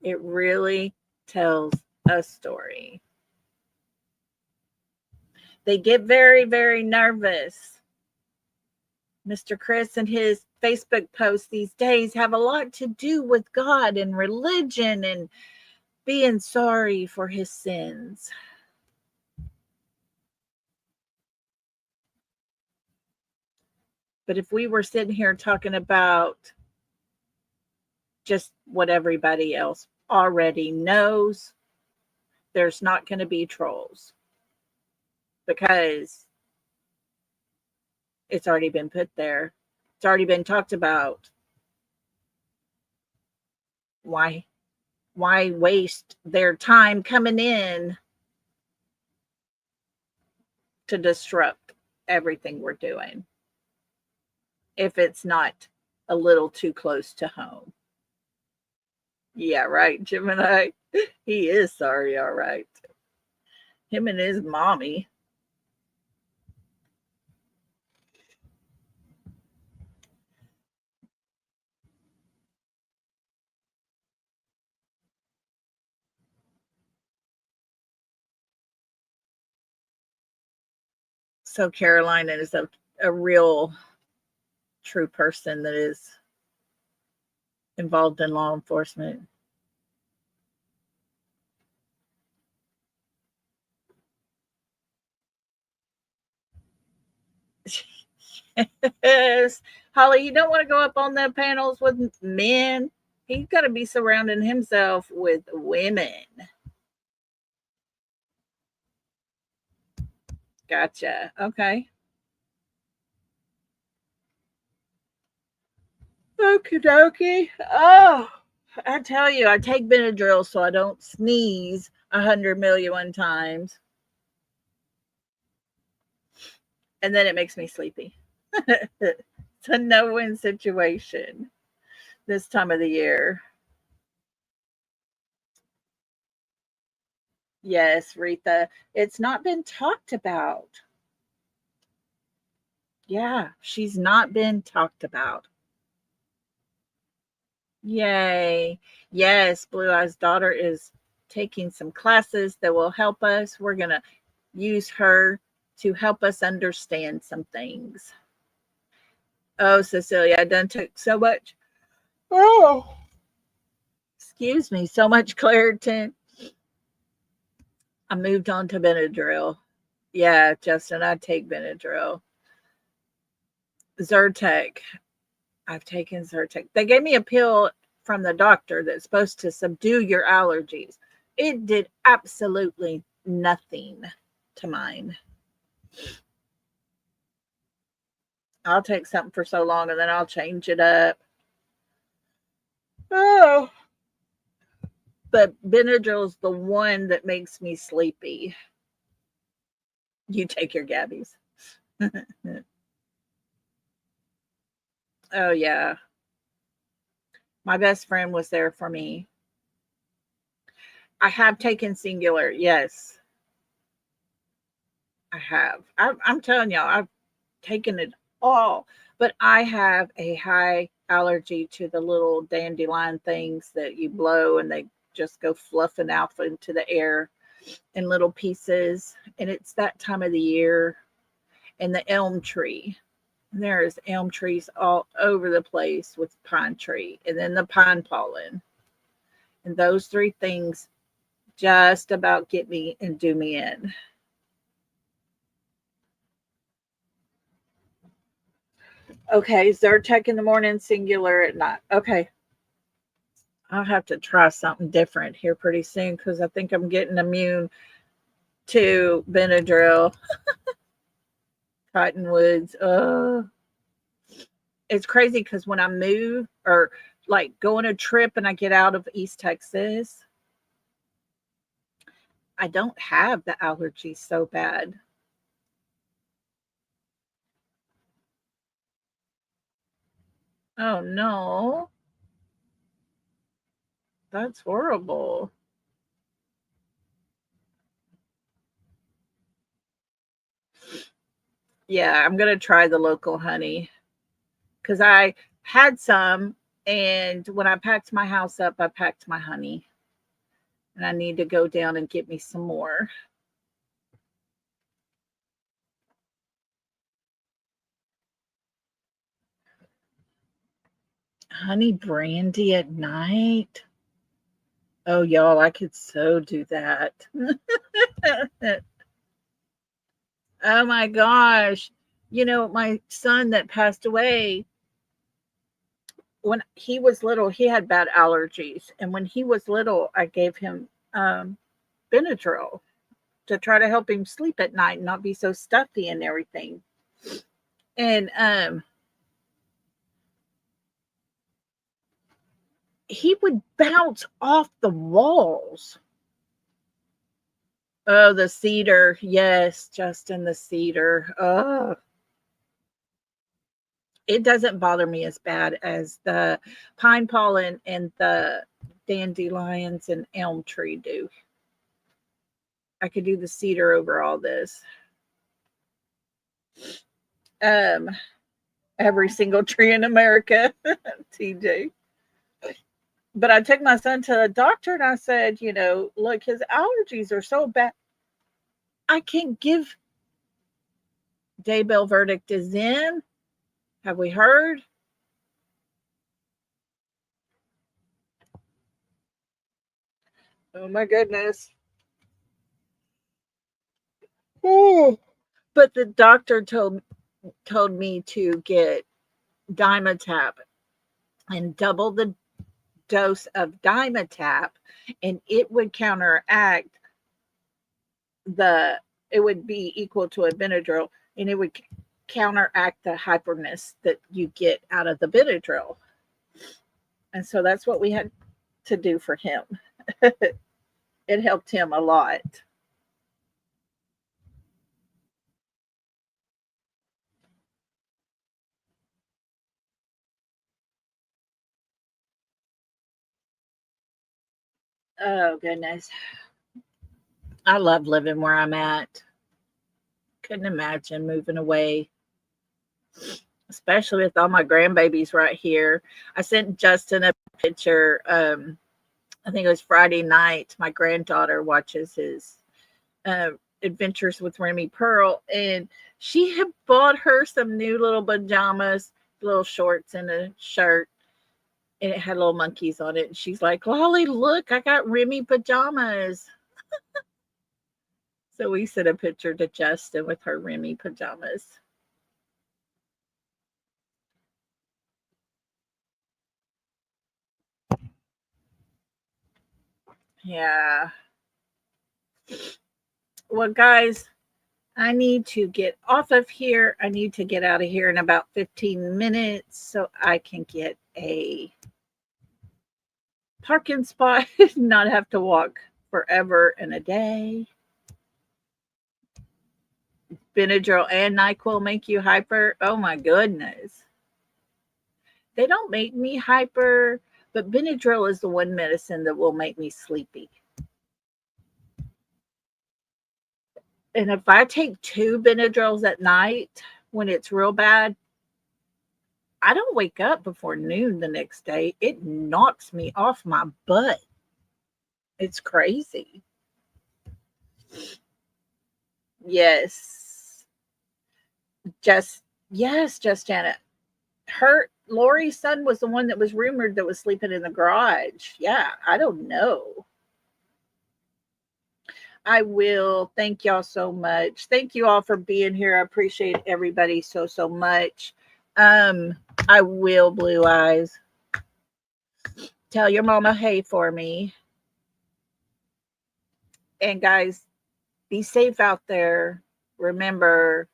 It really tells a story. They get very, very nervous. Mr. Chris and his Facebook posts these days have a lot to do with God and religion and being sorry for his sins. But if we were sitting here talking about just what everybody else already knows, there's not going to be trolls because it's already been put there. It's already been talked about. Why waste their time coming in to disrupt everything we're doing if it's not a little too close to home? Yeah, right, Gemini. He is sorry, all right. Him and his mommy. So Caroline is a real true person that is involved in law enforcement. Yes. Holly, you don't want to go up on the panels with men. He's got to be surrounding himself with women. Gotcha. Okay. Okie dokie. Oh, I tell you, I take Benadryl so I don't sneeze 100 million times. And then it makes me sleepy. It's a no-win situation this time of the year. Yes, Retha. It's not been talked about. Yeah, she's not been talked about. Yay. Yes, Blue Eye's daughter is taking some classes that will help us. We're going to use her to help us understand some things. Oh, Cecilia, I done took so much. Oh, excuse me, so much Claritin. I moved on to Benadryl. Yeah, Justin, I take Benadryl. Zyrtec. I've taken Zyrtec. They gave me a pill from the doctor that's supposed to subdue your allergies. It did absolutely nothing to mine. I'll take something for so long and then I'll change it up. Oh, but Benadryl's the one that makes me sleepy. You take your Gabbies. Oh, yeah. My best friend was there for me. I have taken Singular. Yes, I have. I'm telling y'all, I've taken it all. But I have a high allergy to the little dandelion things that you blow and they just go fluffing out into the air in little pieces. And it's that time of the year. And the elm tree. There's elm trees all over the place with pine tree. And then the pine pollen. And those three things just about get me and do me in. Okay, Zyrtec in the morning, Singular at night. Okay. I'll have to try something different here pretty soon because I think I'm getting immune to Benadryl. Cottonwoods. It's crazy because when I move or like go on a trip and I get out of East Texas, I don't have the allergies so bad. Oh no. That's horrible. Yeah, I'm going to try the local honey because I had some, and when I packed my house up, I packed my honey. And I need to go down and get me some more. Honey brandy at night. Oh, y'all, I could so do that. Oh my gosh. You know, my son that passed away, when he was little, he had bad allergies. And when he was little, I gave him Benadryl to try to help him sleep at night and not be so stuffy and everything. And he would bounce off the walls. Oh, the cedar. Yes, Justin, the cedar. Oh, it doesn't bother me as bad as the pine pollen and the dandelions and elm tree do. I could do the cedar over all this. Every single tree in America, TJ. But I took my son to the doctor and I said, you know, look, his allergies are so bad. I can't give. Daybell verdict is in. Have we heard? Oh my goodness. Oh. But the doctor told me to get Dimetapp and double the dose of Dimetapp, and it would counteract it would be equal to a Benadryl, and it would counteract the hyperness that you get out of the Benadryl. And so that's what we had to do for him. It helped him a lot. Oh, goodness. I love living where I'm at. Couldn't imagine moving away, especially with all my grandbabies right here. I sent Justin a picture. I think it was Friday night. My granddaughter watches his Adventures with Remy Pearl, and she had bought her some new little pajamas, little shorts and a shirt, and it had little monkeys on it. And she's like, Lolly, look, I got Remy pajamas. So we sent a picture to Justin with her Remy pajamas. Yeah. Well, guys, I need to get off of here. I need to get out of here in about 15 minutes so I can get a parking spot, not have to walk forever and a day. Benadryl and NyQuil make you hyper. Oh my goodness. They don't make me hyper, but Benadryl is the one medicine that will make me sleepy. And if I take 2 Benadryls at night when it's real bad, I don't wake up before noon the next day. It knocks me off my butt. It's crazy. Yes. Just Janet. Lori's son was the one that was rumored that was sleeping in the garage. Yeah, I don't know. I will. Thank y'all so much. Thank you all for being here. I appreciate everybody so much. I will, Blue Eyes. Tell your mama hey for me. And guys, be safe out there. Remember,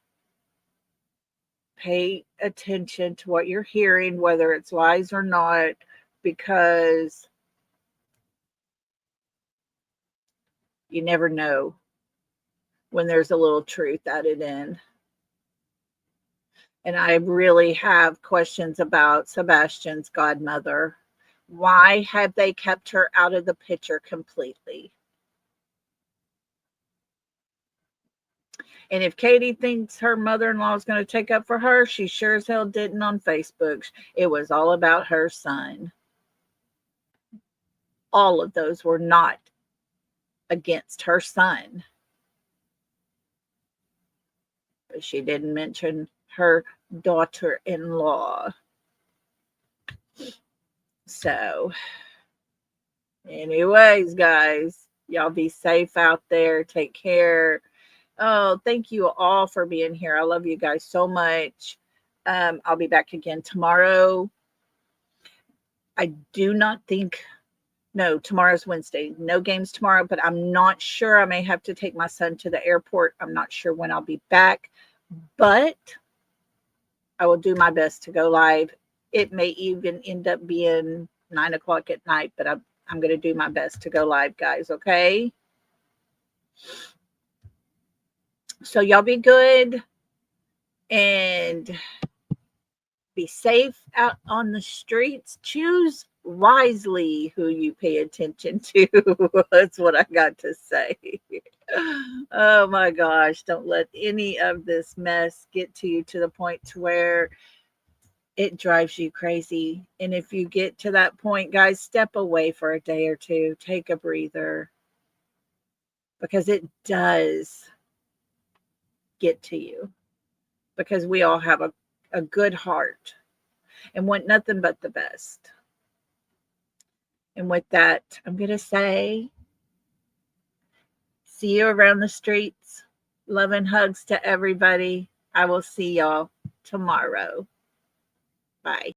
pay attention to what you're hearing, whether it's lies or not, because you never know when there's a little truth added in. And I really have questions about Sebastian's godmother. Why have they kept her out of the picture completely? And if Katie thinks her mother-in-law is going to take up for her, she sure as hell didn't on Facebook. It was all about her son. All of those were not against her son. But she didn't mention her daughter-in-law. So, anyways, guys, y'all be safe out there. Take care. Oh, thank you all for being here. I love you guys so much. I'll be back again tomorrow. I do not think No, tomorrow's Wednesday. No games tomorrow, but I'm not sure. I may have to take my son to the airport. I'm not sure when I'll be back, but I will do my best to go live. It may even end up being 9 o'clock at night, but I'm going to do my best to go live, guys. Okay. So y'all be good and be safe out on the streets. Choose wisely who you pay attention to. That's what I got to say. Oh my gosh. Don't let any of this mess get to you to the point to where it drives you crazy. And if you get to that point, guys, step away for a day or two. Take a breather. Because it does get to you. Because we all have a good heart and want nothing but the best. And with that, I'm going to say, see you around the streets. Love and hugs to everybody. I will see y'all tomorrow. Bye.